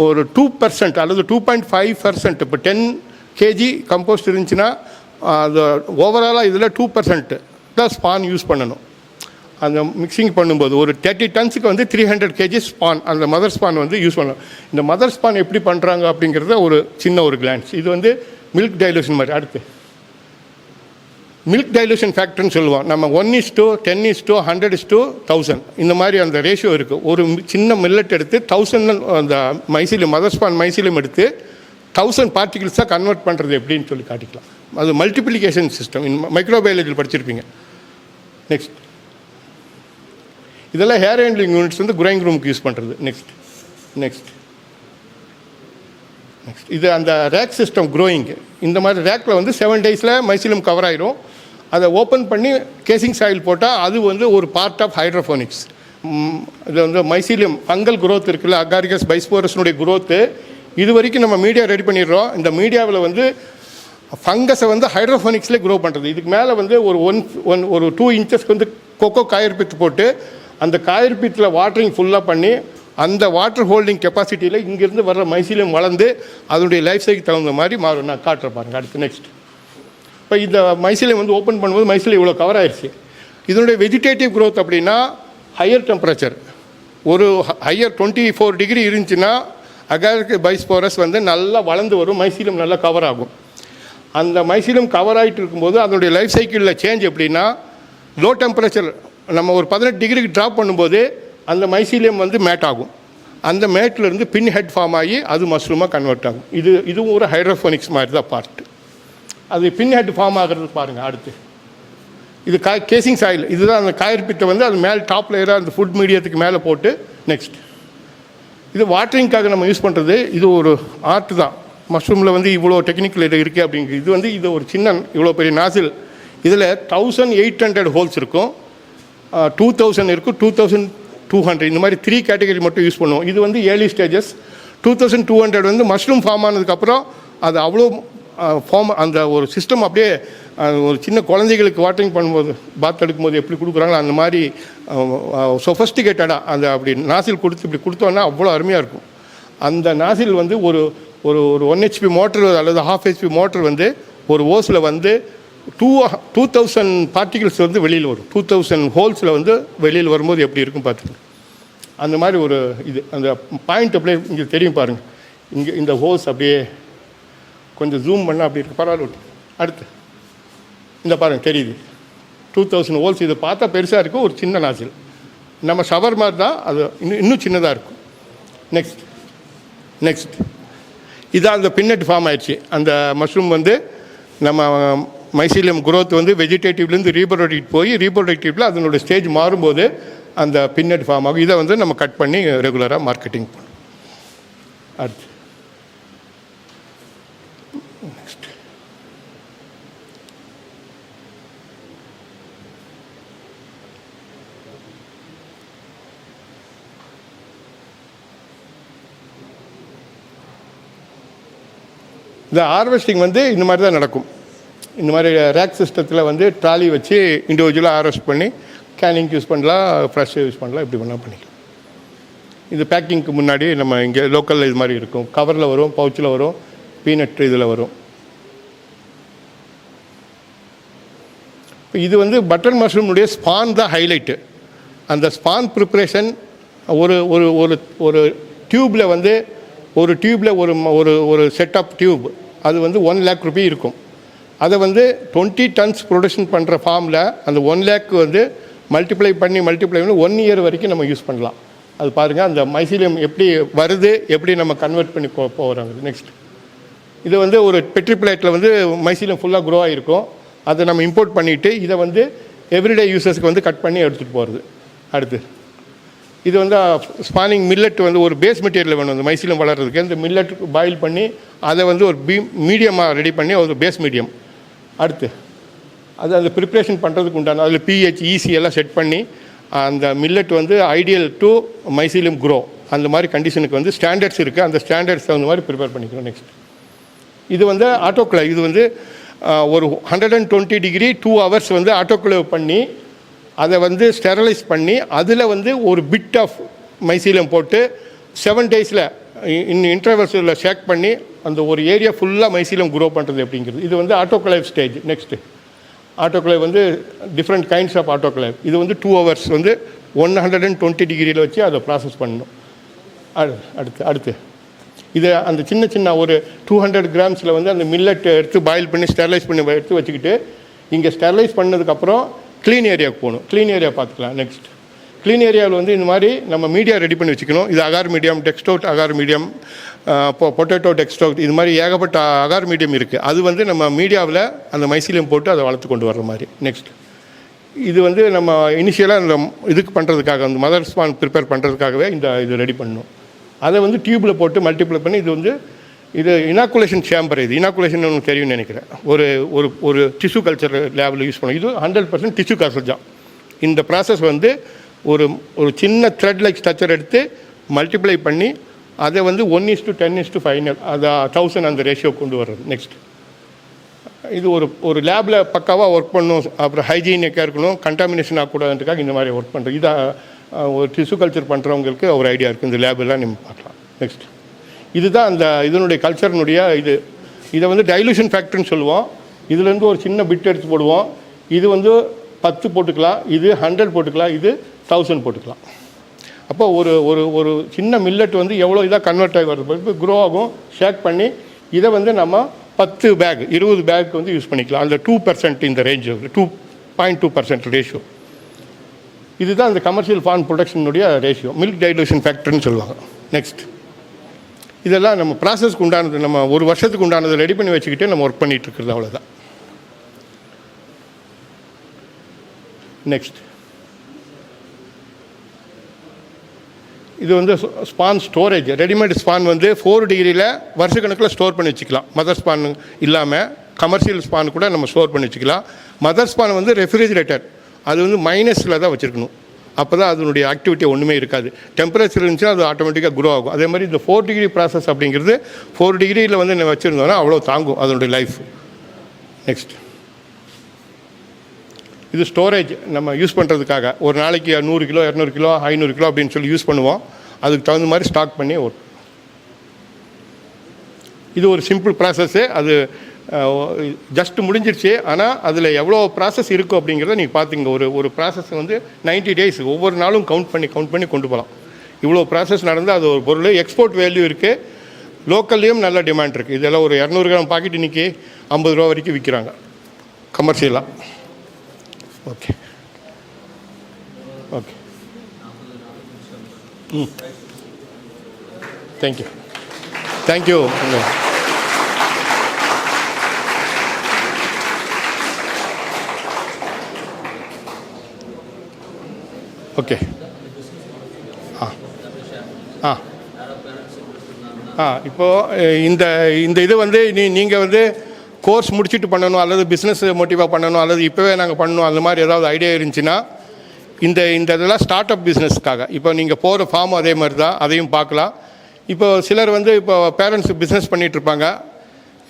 Speaker 4: ஒரு 2% அல்லது 2.5%, இப்போ 10 kg கம்போஸ்ட் இருந்துச்சுன்னா அது ஓவராலாக இதில் 2% தான் ஸ்பான் யூஸ் பண்ணணும். அந்த மிக்சிங் பண்ணும்போது ஒரு 30 tons வந்து 300 kg ஸ்பான், அந்த மதர் ஸ்பான் வந்து யூஸ் பண்ணணும். இந்த மதர் ஸ்பான் எப்படி பண்ணுறாங்க அப்படிங்கிறத ஒரு சின்ன ஒரு கிளான்ஸ். இது வந்து மில்க் டைலூஷன் மாதிரி. அடுத்து மில்க் டைலூஷன் ஃபேக்டர்னு சொல்லுவோம். நம்ம 1:10:100:1000 இந்த மாதிரி அந்த ரேஷியோ இருக்குது. ஒரு சின்ன மில்லட் எடுத்து 1000 அந்த மைசிலியம் மதர் ஸ்பான் மைசிலியம் எடுத்து 1000 பார்ட்டிகிள்ஸாக கன்வெர்ட் பண்ணுறது எப்படின்னு சொல்லி காட்டிக்கலாம். அது மல்டிப்ளிகேஷன் சிஸ்டம் மைக்ரோபயாலஜியில் படிச்சிருப்பீங்க. நெக்ஸ்ட், இதெல்லாம் ஹேர் ஹேண்ட்லிங் யூனிட்ஸ் வந்து குரோயிங் ரூமுக்கு யூஸ் பண்ணுறது. நெக்ஸ்ட் இது அந்த ரேக் சிஸ்டம் க்ரோயிங். இந்த மாதிரி ரேக்கில் வந்து 7 daysல மைசிலியம் கவர் ஆயிரும். அதை ஓப்பன் பண்ணி கேசிங் சாயில் போட்டால் அது வந்து ஒரு பார்ட் ஆஃப் ஹைட்ரோஃபோனிக்ஸ். இது வந்து மைசிலியம் ஃபங்கல் குரோத் இருக்குல்ல, அகாரிகஸ் பைஸ்போரஸ்னுடைய குரோத்து இது வரைக்கும் நம்ம மீடியா ரெடி பண்ணிடுறோம். இந்த மீடியாவில் வந்து ஃபங்கஸை வந்து ஹைட்ரோஃபோனிக்ஸ்லேயே க்ரோ பண்ணுறது. இதுக்கு மேலே வந்து ஒரு 2 inches வந்து கொக்கோ காயற்பித்து போட்டு அந்த காயற்பித்தில் வாட்டரிங் ஃபுல்லாக பண்ணி அந்த வாட்டர் ஹோல்டிங் கெப்பாசிட்டியில் இங்கேருந்து வர்ற மைசிலியம் வளர்ந்து அதனுடைய லைஃப் சைக்கிள் தகுந்த மாதிரி மாறும். நான் காட்டுற பாருங்க. அடுத்து நெக்ஸ்ட், இப்போ இந்த மைசிலியம் வந்து ஓப்பன் பண்ணும்போது மைசிலியம் இவ்வளோ கவர் ஆயிடுச்சு. இதனுடைய வெஜிடேட்டிவ் க்ரோத் அப்படின்னா ஹையர் டெம்பரேச்சர், ஒரு ஹையர் 24 degree இருந்துச்சுன்னா அகாரிகஸ் பைஸ்போரஸ் வந்து நல்லா வளர்ந்து வரும், மைசிலியம் நல்லா கவர் ஆகும். அந்த மைசிலியம் கவர் ஆகிட்டு இருக்கும்போது அதனுடைய லைஃப் சைக்கிளில் சேஞ்ச் எப்படின்னா லோ டெம்பரேச்சர் நம்ம ஒரு 18 degree ட்ராப் பண்ணும்போது அந்த மைசிலியம் வந்து மேட் ஆகும். அந்த மேட்லேருந்து பின் ஹெட் ஃபார்ம் ஆகி அது மஷ்ரூமாக கன்வெர்ட் ஆகும். இதுவும் ஒரு ஹைட்ரோஃபோனிக்ஸ் மாதிரி தான் பார்ட். அது பின் ஹெட் ஃபார்ம் ஆகிறது பாருங்கள். அடுத்து இது கேசிங் சாயில். இதுதான் அந்த காயற்பித்தை வந்து அது மேலே டாப் லேயராக அந்த ஃபுட் மீடியத்துக்கு மேலே போட்டு. நெக்ஸ்ட், இது வாட்டரிங்காக நம்ம யூஸ் பண்ணுறது. இது ஒரு ஆர்ட் தான். மஷ்ரூமில் வந்து இவ்வளோ டெக்னிக்கல் இருக்குது அப்படிங்கிறது. இது வந்து இது ஒரு சின்ன இவ்வளோ பெரிய நாசில். இதில் 1800 ஹோல்ஸ் இருக்கும், 2000 இருக்கும், 2200 இந்த மாதிரி 3 கேட்டகரி மட்டும் யூஸ் பண்ணுவோம். இது வந்து ஏர்லி ஸ்டேஜஸ். 2200 வந்து மஷ்ரூம் ஃபார்ம் ஆனதுக்கப்புறம் அது அவ்வளோ ஃபார்ம் அந்த ஒரு சிஸ்டம் அப்படியே ஒரு சின்ன குழந்தைகளுக்கு வாட்டரிங் பண்ணும்போது பாத் எடுக்கும்போது எப்படி கொடுக்குறாங்களோ அந்த மாதிரி சொஃபஸ்டிகேட்டடாக அந்த அப்படி நாசில் கொடுத்து இப்படி கொடுத்தோன்னா அவ்வளோ அருமையாக இருக்கும். அந்த நாசில் வந்து ஒரு ஒரு 1 HP மோட்டர் அல்லது 1/2 HP மோட்டர் வந்து ஒரு ஓஸில் வந்து 2000 பார்ட்டிகிள்ஸ் வந்து வெளியில் வரும். 2000 ஹோல்ஸில் வந்து வெளியில் வரும்போது எப்படி இருக்கும் பார்த்துக்கோங்க. அந்த மாதிரி ஒரு இது அந்த பாயிண்ட் அப்படியே இங்கே தெரியும் பாருங்கள். இங்கே இந்த ஹோல்ஸ் அப்படியே கொஞ்சம் ஜூம் பண்ணால் அப்படி இருக்கு, பரவாயில்ல. அடுத்து இந்த பாருங்கள் தெரியுது 2000 ஹோல்ஸ். இதை பார்த்தா பெருசாக இருக்கும், ஒரு சின்ன நாசில் நம்ம ஷவர் மாதிரி தான், அது இன்னும் சின்னதாக இருக்கும். நெக்ஸ்ட் இதான் அந்த பின்னட் ஃபார்ம் ஆயிடுச்சு. அந்த மஷ்ரூம் வந்து நம்ம மைசிலியம் குரோத் வந்து வெஜிடேட்டிவ்லேருந்து ரீப்ரொடக்டிவ் போய் ரீப்ரொடக்டிவில் அதனோட ஸ்டேஜ் மாறும்போது அந்த பின்னட் ஃபார்ம் ஆகும். இதை வந்து நம்ம கட் பண்ணி ரெகுலராக மார்க்கெட்டிங் பண்ணுவோம். அடுத்து நெக்ஸ்ட் இந்த ஹார்வெஸ்டிங் வந்து இந்த மாதிரி தான் நடக்கும். இந்த மாதிரி ரேக் சிஸ்டத்தில் வந்து ட்ராலி வச்சு இண்டிவிஜுவலாக ஹார்வெஸ்ட் பண்ணி கேனிங்க்கு யூஸ் பண்ணலாம், ஃப்ரெஷ் யூஸ் பண்ணலாம், இப்படி பண்ணால் பண்ணிக்கலாம். இது பேக்கிங்க்கு முன்னாடி நம்ம இங்கே லோக்கலில் இது மாதிரி இருக்கும். கவரில் வரும், பவுச்சில் வரும், பீனட் இதில் வரும். இப்போ இது வந்து பட்டர் மஷ்ரூமுடைய ஸ்பான் தான் ஹைலைட்டு. அந்த ஸ்பான் ப்ரிப்ரேஷன் ஒரு ஒரு ஒரு ஒரு டியூப்பில் வந்து ஒரு டியூப்பில் ஒரு ஒரு ஒரு செட் ஆஃப் டியூப் அது வந்து 1 lakh ரூபி இருக்கும். அதை வந்து 20 tons ப்ரொடக்ஷன் பண்ணுற ஃபார்மில் அந்த 1 lakh வந்து மல்டிப்ளை பண்ணி 1 year வரைக்கும் நம்ம யூஸ் பண்ணலாம். அது பாருங்கள் அந்த மைசீலியம் எப்படி வருது, எப்படி நம்ம கன்வெர்ட் பண்ணி போகிறாங்க. நெக்ஸ்ட் இது வந்து ஒரு பெட்ரி பிளேட்டில் வந்து மைசீலியம் ஃபுல்லாக க்ரோ ஆகிருக்கும். அதை நம்ம இம்போர்ட் பண்ணிவிட்டு இதை வந்து எவ்ரிடே யூசர்ஸ்க்கு வந்து கட் பண்ணி எடுத்துகிட்டு போகிறது. அடுத்து இது வந்து ஸ்பானிங் மில்லட் வந்து ஒரு பேஸ் மெட்டீரியல் வேணும் அந்த மைசீலியம் வளர்கிறதுக்கு. இந்த மில்லட் பாயில் பண்ணி அதை வந்து ஒரு மீடியமாக ரெடி பண்ணி ஒரு பேஸ் மீடியம். அடுத்து அது அந்த ப்ரிப்ரேஷன் பண்ணுறதுக்கு உண்டான அதில் pH EC எல்லாம் செட் பண்ணி அந்த மில்லட் வந்து ஐடியல் டு மைசீலியம் க்ரோ அந்த மாதிரி கண்டிஷனுக்கு வந்து ஸ்டாண்டர்ட்ஸ் இருக்குது. அந்த ஸ்டாண்டர்ட்ஸ் தகுந்த மாதிரி ப்ரிப்பேர் பண்ணிக்கிறோம். நெக்ஸ்ட் இது வந்து ஆட்டோக்ளேவ். இது வந்து ஒரு 120 degree 2 hours வந்து ஆட்டோக்ளேவ் பண்ணி அதை வந்து ஸ்டெரலைஸ் பண்ணி அதில் வந்து ஒரு பிட் ஆஃப் மைசீலியம் போட்டு 7 daysல இன்டர்வல்ஸில் ஷேக் பண்ணி அந்த ஒரு ஏரியா ஃபுல்லாக மைசீலியம் க்ரோ பண்ணுறது அப்படிங்கிறது. இது வந்து ஆட்டோக்ளேவ் ஸ்டேஜ். நெக்ஸ்ட்டு ஆட்டோக்ளேவ் வந்து டிஃப்ரெண்ட் கைண்ட்ஸ் ஆஃப் ஆட்டோக்ளேவ். இது வந்து 2 hours வந்து 120 degreeல வச்சு அதை ப்ராசஸ் பண்ணணும். அடுத்து இது அந்த சின்ன சின்ன ஒரு 200 grams வந்து அந்த மில்லட் எடுத்து பாயில் பண்ணி ஸ்டெர்லைஸ் பண்ணி எடுத்து வச்சுக்கிட்டு இங்கே ஸ்டெர்லைஸ் பண்ணதுக்கப்புறம் க்ளீன் ஏரியாவுக்கு போகணும். க்ளீன் ஏரியா பார்த்துக்கலாம். நெக்ஸ்ட் க்ளீன் ஏரியாவில் வந்து இந்த மாதிரி நம்ம மீடியா ரெடி பண்ணி வச்சுக்கணும். இது agar medium, dextrose agar medium, potato dextrose, இது மாதிரி ஏகப்பட்ட அகார் மீடியம் இருக்குது. அது வந்து நம்ம மீடியாவில் அந்த மைசீலியம் போட்டு அதை வளர்த்து கொண்டு வர்ற மாதிரி. நெக்ஸ்ட் இது வந்து நம்ம இனிஷியலாக இந்த இதுக்கு பண்ணுறதுக்காக அந்த மதர் ஸ்பான் ப்ரிப்பேர் பண்ணுறதுக்காகவே இது ரெடி பண்ணணும். அதை வந்து டியூப்பில் போட்டு மல்டிப்ளை பண்ணி இது இனாக்குலேஷன் சேம்பர். இது இனாக்குலேஷன் உங்களுக்கு தெரியும்னு நினைக்கிறேன். ஒரு ஒரு ஒரு டிஷ்யூ கல்ச்சர் லேபில் யூஸ் பண்ணணும். இது 100% டிஷ்யூ கல்ச்சர் தான். இந்த ப்ராசஸ் வந்து ஒரு ஒரு சின்ன த்ரெட் லைக் ஸ்ட்ரக்சர் எடுத்து மல்டிப்ளை பண்ணி அதை வந்து 1:10:5 அதை 1000 அந்த ரேஷியோ கொண்டு வர்றது. நெக்ஸ்ட் இது ஒரு லேபில் பக்காவாக ஒர்க் பண்ணணும். அப்புறம் ஹைஜீனிக்காக இருக்கணும், கண்டாமினேஷன் ஆகக்கூடாதுன்றதுக்காக இந்த மாதிரி ஒர்க் பண்ணுறது. இதை ஒரு டிஷ்யூ கல்ச்சர் பண்ணுறவங்களுக்கு ஒரு ஐடியா இருக்குது. இந்த லேபெல்லாம் நம்ம பார்க்கலாம். நெக்ஸ்ட் இதுதான் அந்த இதனுடைய கல்ச்சர்னுடைய இதை வந்து டைலூஷன் ஃபேக்டர்னு சொல்லுவோம். இதுலேருந்து ஒரு சின்ன பிட் எடுத்து போடுவோம். இது வந்து 10 போட்டுக்கலாம், இது 100 போட்டுக்கலாம், இது 1000 போட்டுக்கலாம். அப்போ ஒரு ஒரு ஒரு சின்ன மில்லட் வந்து எவ்வளோ இதாக கன்வெர்ட் ஆகி வருது இப்போ க்ரோ ஆகும். ஷேக் பண்ணி இதை வந்து நம்ம 10 பேக் 20 பேக்கு வந்து யூஸ் பண்ணிக்கலாம். அந்த 2% இந்த ரேஞ்சு 2.2% ரேஷியோ. இதுதான் அந்த கமர்ஷியல் ஃபார்ம் ப்ரொடக்ஷனுடைய ரேஷியோ, மில்க் டைலூஷன் ஃபேக்டர்னு சொல்லுவாங்க. நெக்ஸ்ட் இதெல்லாம் நம்ம ப்ராசஸ்க்கு உண்டானது, நம்ம ஒரு வருஷத்துக்கு உண்டானதை ரெடி பண்ணி வச்சுக்கிட்டு நம்ம ஒர்க் பண்ணிகிட்டு இருக்கிறது, அவ்வளோதான். நெக்ஸ்ட் இது வந்து ஸ்பான் ஸ்டோரேஜ். ரெடிமேட் ஸ்பான் வந்து 4 degreeல வருஷக்கணக்கில் ஸ்டோர் பண்ணி வச்சுக்கலாம். மதர் ஸ்பான் இல்லாமல் கமர்ஷியல் ஸ்பான் கூட நம்ம ஸ்டோர் பண்ணி வச்சுக்கலாம். மதர் ஸ்பான் வந்து ரெஃப்ரிஜிரேட்டர், அது வந்து மைனஸில் தான் வச்சுருக்கணும். அப்போ தான் அதனுடைய ஆக்டிவிட்டி ஒன்றுமே இருக்காது. டெம்பரேச்சர் இருந்துச்சுன்னா அது ஆட்டோமேட்டிக்காக க்ரோ ஆகும். அதே மாதிரி இந்த 4 degree ப்ராசஸ் அப்படிங்கிறது 4 degreeல வந்து நம்ம வச்சுருந்தோன்னா அவ்வளோ தாங்கும் அதனுடைய லைஃப். நெக்ஸ்ட் இது ஸ்டோரேஜ் நம்ம யூஸ் பண்ணுறதுக்காக ஒரு நாளைக்கு 100 கிலோ 200 கிலோ 500 கிலோ அப்படின்னு சொல்லி யூஸ் பண்ணுவோம். அதுக்கு தகுந்த மாதிரி ஸ்டாக் பண்ணி இது ஒரு சிம்பிள் ப்ராசஸ்ஸு. அது ஜஸ்ட் முடிஞ்சிருச்சு. ஆனால் அதில் எவ்வளோ ப்ராசஸ் இருக்கும் அப்படிங்கிறத நீங்கள் பார்த்துங்க. ஒரு ப்ராசஸ் வந்து 90 days ஒவ்வொரு நாளும் கவுண்ட் பண்ணி கொண்டு போகலாம். இவ்வளோ ப்ராசஸ் நடந்தால் அது ஒரு பொருள் எக்ஸ்போர்ட் வேல்யூ இருக்குது. லோக்கல்லையும் நல்ல டிமாண்ட் இருக்குது. இதெல்லாம் ஒரு 200 கிராம் பாக்கெட் இன்றைக்கி 50 ரூபா வரைக்கும் விற்கிறாங்க கமர்ஷியலாக. Okay okay thank you thank you. Okay இப்போது இந்த இது வந்து நீங்கள் வந்து கோர்ஸ் முடிச்சுட்டு பண்ணணும், அல்லது பிஸ்னஸ் மோட்டிவாக பண்ணணும், அல்லது இப்போவே நாங்கள் பண்ணணும், அந்த மாதிரி ஏதாவது ஐடியா இருந்துச்சுன்னா இந்த இதெல்லாம் ஸ்டார்ட் அப் பிஸ்னஸ்க்காக. இப்போ நீங்கள் போகிற ஃபார்ம் அதே மாதிரி தான், அதையும் பார்க்கலாம். இப்போ சிலர் வந்து இப்போ பேரண்ட்ஸ் பிஸ்னஸ் பண்ணிகிட்ருப்பாங்க.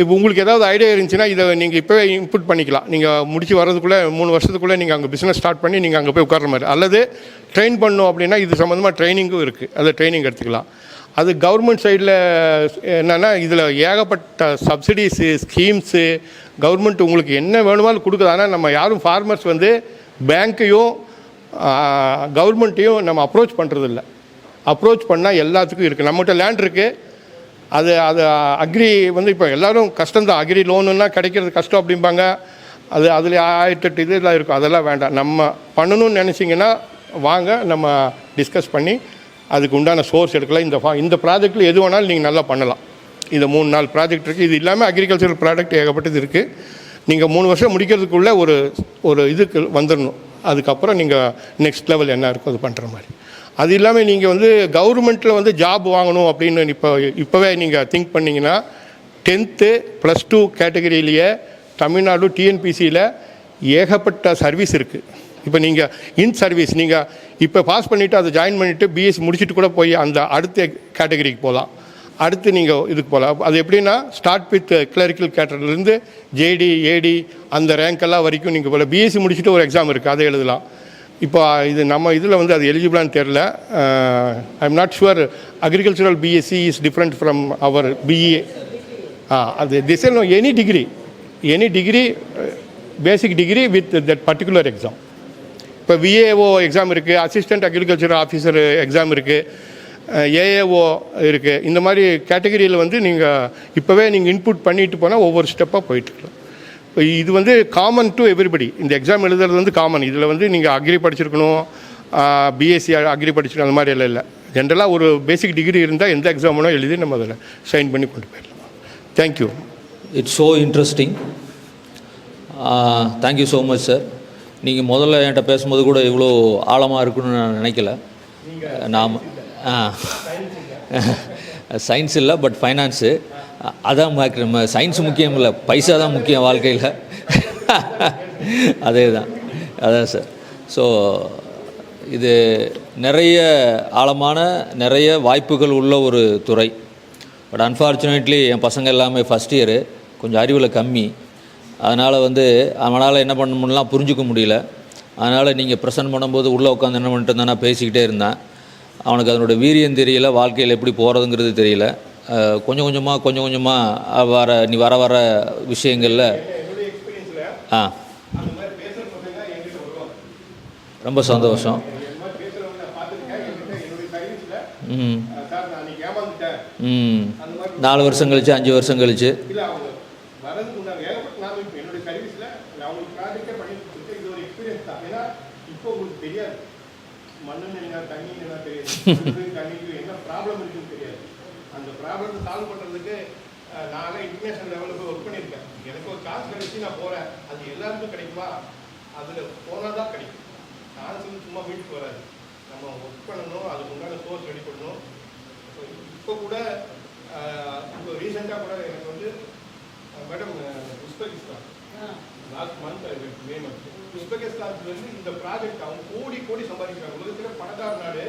Speaker 4: இப்போ உங்களுக்கு ஏதாவது ஐடியா இருந்துச்சுன்னா இதை நீங்கள் இப்போவே இன்புட் பண்ணிக்கலாம். நீங்கள் முடிச்சு வர்றதுக்குள்ளே 3 வருஷத்துக்குள்ளே நீங்கள் அங்கே பிஸ்னஸ் ஸ்டார்ட் பண்ணி நீங்கள் அங்கே போய் உட்கார்ற மாதிரி, அல்லது ட்ரெயின் பண்ணணும் அப்படின்னா இது சம்மந்தமாக ட்ரைனிங்கும் இருக்குது, அதை ட்ரைனிங் எடுத்துக்கலாம். அது கவர்மெண்ட் சைடில் என்னென்னா இதில் ஏகப்பட்ட சப்சிடிஸு ஸ்கீம்ஸு கவர்மெண்ட் உங்களுக்கு என்ன வேணுமாலும் கொடுக்குது. ஆனால் நம்ம யாரும் ஃபார்மர்ஸ் வந்து பேங்க்கையும் கவர்மெண்ட்டையும் நம்ம அப்ரோச் பண்ணுறதில்ல. அப்ரோச் பண்ணால் எல்லாத்துக்கும் இருக்குது. நம்மகிட்ட லேண்ட் இருக்குது, அது அது அக்ரி வந்து இப்போ எல்லோரும் கஷ்டம்தான். அக்ரி லோனுன்னா கிடைக்கிறது கஷ்டம் அப்படிம்பாங்க. அதில் 1008 இதெல்லாம் இருக்கும். அதெல்லாம் வேண்டாம். நம்ம பண்ணணும்னு நினச்சிங்கன்னா வாங்க, நம்ம டிஸ்கஸ் பண்ணி அதுக்கு உண்டான சோர்ஸ் எடுக்கலாம். இந்த ப்ராஜெக்டில் எது வேணாலும் நீங்கள் நல்லா பண்ணலாம். இந்த 3 4 ப்ராஜெக்ட் இருக்குது. இது இல்லாமல் அக்ரிகல்ச்சரல் ப்ராடக்ட் ஏகப்பட்டது இருக்குது. நீங்கள் 3 வருஷம் முடிக்கிறதுக்குள்ளே ஒரு இதுக்கு வந்துடணும். அதுக்கப்புறம் நீங்கள் நெக்ஸ்ட் லெவல் என்ன இருக்கோ அது பண்ணுற மாதிரி. அது இல்லாமல் நீங்கள் வந்து கவர்மெண்ட்டில் வந்து ஜாப் வாங்கணும் அப்படின்னு இப்போவே நீங்கள் திங்க் பண்ணிங்கன்னா 10th +2 கேட்டகரியிலேயே தமிழ்நாடு டிஎன்பிசியில் ஏகப்பட்ட சர்வீஸ் இருக்குது. இப்போ நீங்கள் சர்வீஸ் நீங்கள் இப்போ பாஸ் பண்ணிவிட்டு அதை ஜாயின் பண்ணிவிட்டு பிஎஸ்சி முடிச்சுட்டு கூட போய் அந்த அடுத்த கேட்டகரிக்கு போகலாம். அடுத்து நீங்கள் இதுக்கு போகலாம். அது எப்படின்னா ஸ்டார்ட் வித் கிளரிக்கல் கேட்டகரிலேருந்து ஜேடி ஏடி அந்த ரேங்க்கெல்லாம் வரைக்கும் நீங்கள் போகலாம். பிஎஸ்சி முடிச்சுட்டு ஒரு எக்ஸாம் இருக்குது, அதை எழுதலாம். இப்போ இது நம்ம இதில் வந்து அது எலிஜிபிளான்னு தெரில. I am not sure. Agricultural BSc is different from our BE. அது this is any degree basic degree with that particular exam. இப்போ விஏஓ எக்ஸாம் இருக்குது, அசிஸ்டண்ட் அக்ரிகல்ச்சர் ஆஃபீஸர் எக்ஸாம் இருக்குது, ஏஏஓ இருக்குது. இந்த மாதிரி கேட்டகரியில் வந்து நீங்கள் இப்போவே நீங்கள் இன்புட் பண்ணிட்டு போனால் ஒவ்வொரு ஸ்டெப்பாக போயிட்டுருக்கலாம். இப்போ இது வந்து காமன் டு எவ்ரிபடி. இந்த எக்ஸாம் எழுதுறது வந்து காமன். இதில் வந்து நீங்கள் அக்ரி படிச்சிருக்கணும், பிஎஸ்சி அக்ரி படிச்சிருக்கணும், அந்த மாதிரி எல்லாம் இல்லை. ஜென்ரலாக ஒரு பேசிக் டிகிரி இருந்தால் எந்த எக்ஸாம் வேணால் எழுதி நம்ம அதில் சைன் பண்ணி கொண்டு போயிடலாம். Thank you.
Speaker 5: It's so interesting. Thank you so much sir. நீங்கள் முதல்ல என்கிட்ட பேசும்போது கூட இவ்வளோ ஆழமாக இருக்குன்னு நான் நினைக்கல. நாம் சயின்ஸ் இல்லை, பட் ஃபைனான்ஸு அதான் நம்ம சயின்ஸ் முக்கியம் இல்லை, பைசா தான் முக்கியம் வாழ்க்கையில். அதான் சார். ஸோ இது நிறைய ஆழமான நிறைய வாய்ப்புகள் உள்ள ஒரு துறை. பட் அன்ஃபார்ச்சுனேட்லி என் பசங்க எல்லாமே ஃபஸ்ட் இயரு, கொஞ்சம் அறிவில் கம்மி. அதனால் வந்து அவனால் என்ன பண்ண முடியலாம் புரிஞ்சிக்க முடியல. அதனால் நீங்கள் ப்ரெசென்ட் பண்ணும்போது உள்ளே உட்காந்து என்ன பண்ணிட்டு இருந்தால் நான் பேசிக்கிட்டே இருந்தேன். அவனுக்கு அதனோட வீரியம் தெரியல, வாழ்க்கையில் எப்படி போகிறதுங்கிறது தெரியல. கொஞ்சம் கொஞ்சமாக நீ வர விஷயங்களில் ரொம்ப சந்தோஷம். 4 வருஷம் கழிச்சு 5 வருஷம் கழிச்சு
Speaker 4: என்ன ப்ராப்ளம் இருக்குன்னு தெரியாது. அந்த ப்ராப்ளத்தை சால்வ் பண்ணுறதுக்கு நான் இன்டர்நேஷனல் லெவலுக்கு ஒர்க் பண்ணியிருக்கேன். எனக்கு ஒரு காசு கிடைச்சி நான் போகிறேன். அது எல்லாருக்கும் கிடைக்குமா? அதில் போனால் தான் கிடைக்கும். காசு சும்மா வீட்டுக்கு வராது. நம்ம ஒர்க் பண்ணணும், அதுக்கு உண்டான சோர்ஸ் ரெடி பண்ணணும். இப்போ கூட இப்போ ரீசெண்டாக கூட எனக்கு வந்து madam Uzbekistan last month May month உஸ்பெகிஸ்தான்லேருந்து இந்த ப்ராஜெக்ட் அவங்க கோடி சம்பாதிக்கிறாங்க. உலகத்தில் பணக்கார நாடு.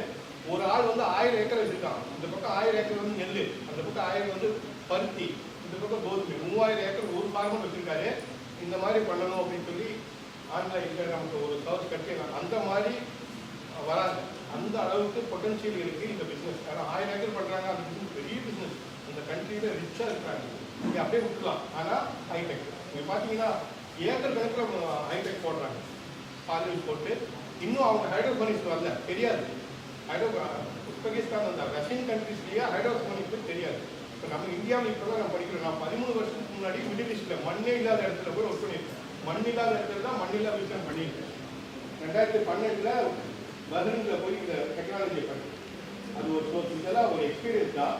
Speaker 4: ஒரு ஆள் வந்து 1000 ஏக்கர் வச்சுருக்கான். இந்த பக்கம் 1000 ஏக்கர் வந்து நெல், அந்த பக்கம் 1000 வந்து பருத்தி, இந்த பக்கம் கோதுமை. 3000 ஏக்கர் ஒரு ஃபார்மர் வச்சுருக்காரு. இந்த மாதிரி பண்ணணும் அப்படின்னு சொல்லி ஆன்லைனில் நமக்கு ஒரு சர்ச் கட்டி அந்த மாதிரி வராங்க. அந்த அளவுக்கு பொட்டன்ஷியல் இருக்குது இந்த பிஸ்னஸ். ஆனால் 1000 ஏக்கர் பண்ணுறாங்க. அந்த பிஸ்னஸ் பெரிய பிஸ்னஸ். அந்த கண்ட்ரியில் ரிச்சாக இருக்காங்க. நீங்கள் அப்படியே விட்டுலாம். ஆனால் ஹைடெக் நீங்கள் பார்த்தீங்கன்னா ஏக்கர் கணக்கில் ஹைடெக் போடுறாங்க. பாலில் போட்டு இன்னும் அவங்க ஹைட்ரோபோனிக்ஸ் வரல, தெரியாது. உஸ்பெகிஸ்தான் அந்த ரஷ்யன் கண்ட்ரிஸ்லேயே ஹைட்ரோபோனிக்ஸ் தெரியாது. இப்போ நம்ம இந்தியாவில் இப்போ தான் நம்ம படிக்கிறோம். நான் 13 வருஷத்துக்கு முன்னாடி மிடில் ஈஸ்டில் மண்ணே இல்லாத இடத்துல போய் ஒர்க் பண்ணியிருக்கேன். மண் இல்லாத இடத்துல தான் மண்ணில்லா பிஸ்னஸ் பண்ணியிருக்கேன். 2012 பஹ்ரைனில் போய் இந்த டெக்னாலஜியை பண்ணேன். அது ஒரு சோர்ஸ். இதெல்லாம் ஒரு எக்ஸ்பீரியன்ஸ் தான்.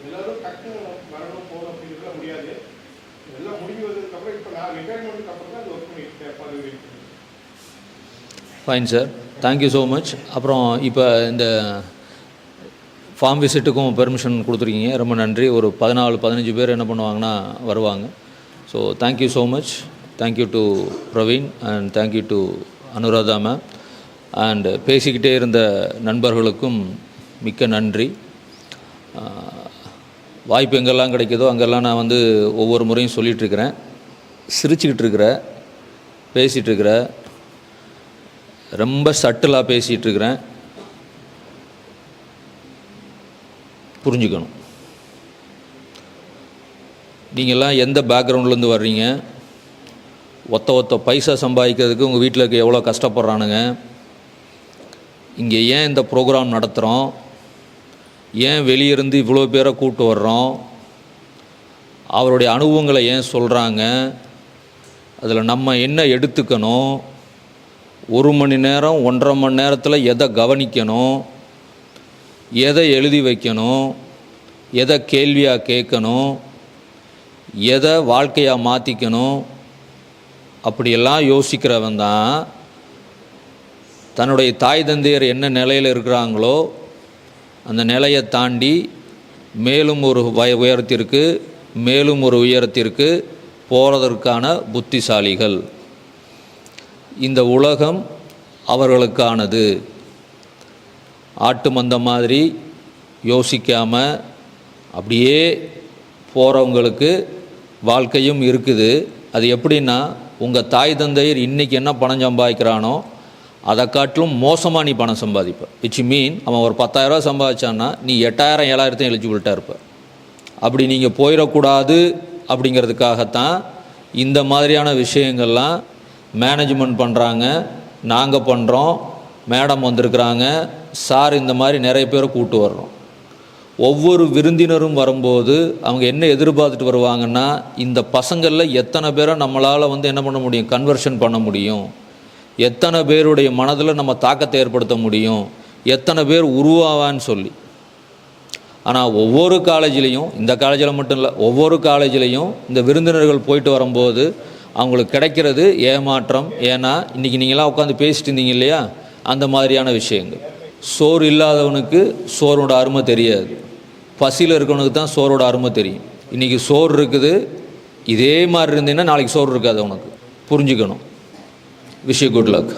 Speaker 4: எல்லோரும் டக்குன்னு வரணும் போகணும் அப்படிங்கிறதுலாம் முடியாது. இதெல்லாம் முடிவதற்கு அப்புறம் இப்போ நான் ரிட்டையர்மெண்ட்டுக்கு அப்புறம் தான் அது ஒர்க் பண்ணியிருக்கேன். பதவி.
Speaker 5: Fine sir, thank you so much. அப்புறம் இப்போ இந்த ஃபார்ம் விசிட்டுக்கும் பெர்மிஷன் கொடுத்துருக்கீங்க, ரொம்ப நன்றி. ஒரு 14-15 பேர் என்ன பண்ணுவாங்கன்னா வருவாங்க. So thank you so much. Thank you to Praveen and thank you to Anuradha ma'am. And பேசிக்கிட்டே இருந்த நண்பர்களுக்கும் மிக்க நன்றி. வாய்ப்பு எங்கெல்லாம் கிடைக்குதோ அங்கெல்லாம் நான் வந்து ஒவ்வொரு முறையும் சொல்லிகிட்ருக்கிறேன். சிரிச்சுக்கிட்டு இருக்கிறேன், பேசிகிட்ருக்கிறேன், ரொம்ப சட்டிலாக பேசிகிட்ருக்கிறேன். புரிஞ்சுக்கணும். நீங்கள்லாம் எந்த பேக்ரவுண்ட்லேருந்து வர்றீங்க, ஒத்த பைசா சம்பாதிக்கிறதுக்கு உங்கள் வீட்டில் இருக்க எவ்வளோ கஷ்டப்படுறானுங்க, இங்கே ஏன் இந்த ப்ரோக்ராம் நடத்துகிறோம், ஏன் வெளியிருந்து இவ்வளோ பேரை கூப்பிட்டு வர்றோம், அவருடைய அனுபவங்களை ஏன் சொல்கிறாங்க, அதில் நம்ம என்ன எடுத்துக்கணும், 1 மணி நேரம் 1.5 மணி நேரத்தில் எதை கவனிக்கணும், எதை எழுதி வைக்கணும், எதை கேள்வியாக கேட்கணும், எதை வாழ்க்கையாக மாற்றிக்கணும், அப்படியெல்லாம் யோசிக்கிறவன் தான் தன்னுடைய தாய் தந்தையர் என்ன நிலையில் இருக்கிறாங்களோ அந்த நிலையை தாண்டி மேலும் ஒரு உயரத்திற்கு மேலும் ஒரு உயரத்திற்கு போகிறதற்கான புத்திசாலிகள். இந்த உலகம் அவர்களுக்கானது. ஆட்டு மந்த மாதிரி யோசிக்காமல் அப்படியே போகிறவங்களுக்கு வாழ்க்கையும் இருக்குது. அது எப்படின்னா, உங்கள் தாய் தந்தையர் இன்றைக்கி என்ன பணம் சம்பாதிக்கிறானோ அதை காட்டிலும் மோசமாக நீ பணம் சம்பாதிப்ப. விச் மீன் அவன் ஒரு 10,000 சம்பாதிச்சான்னா நீ 8,000 7,000 எலிஜிபிலிட்டாக இருப்ப. அப்படி நீங்கள் போயிடக்கூடாது அப்படிங்கிறதுக்காகத்தான் இந்த மாதிரியான விஷயங்கள்லாம் மேனேஜ்மெண்ட் பண்ணுறாங்க, நாங்கள் பண்ணுறோம், மேடம் வந்திருக்கிறாங்க, சார், இந்த மாதிரி நிறைய பேரை கூப்பிட்டு வர்றோம். ஒவ்வொரு விருந்தினரும் வரும்போது அவங்க என்ன எதிர்பார்த்துட்டு வருவாங்கன்னா, இந்த பசங்களில் எத்தனை பேரை நம்மளால் என்ன பண்ண முடியும், கன்வர்ஷன் பண்ண முடியும், எத்தனை பேருடைய மனதில் நம்ம தாக்கத்தை ஏற்படுத்த முடியும், எத்தனை பேர் உருவாவான்னு சொல்லி. ஆனால் ஒவ்வொரு காலேஜ்லேயும், இந்த காலேஜில் மட்டும் இல்லை, ஒவ்வொரு காலேஜ்லேயும் இந்த விருந்தினர்கள் போயிட்டு வரும்போது அவங்களுக்கு கிடைக்கிறது ஏமாற்றம். ஏன்னா இன்றைக்கி நீங்களாம் உட்காந்து பேசிட்டு இருந்தீங்க இல்லையா, அந்த மாதிரியான விஷயங்கள். சோறு இல்லாதவனுக்கு சோரோட அருமை தெரியாது, பசியில் இருக்கவனுக்கு தான் சோரோட அருமை தெரியும். இன்றைக்கி சோறு இருக்குது, இதே மாதிரி இருந்தீங்கன்னா நாளைக்கு சோறு இருக்காது உனக்கு. புரிஞ்சுக்கணும். Wish you good luck.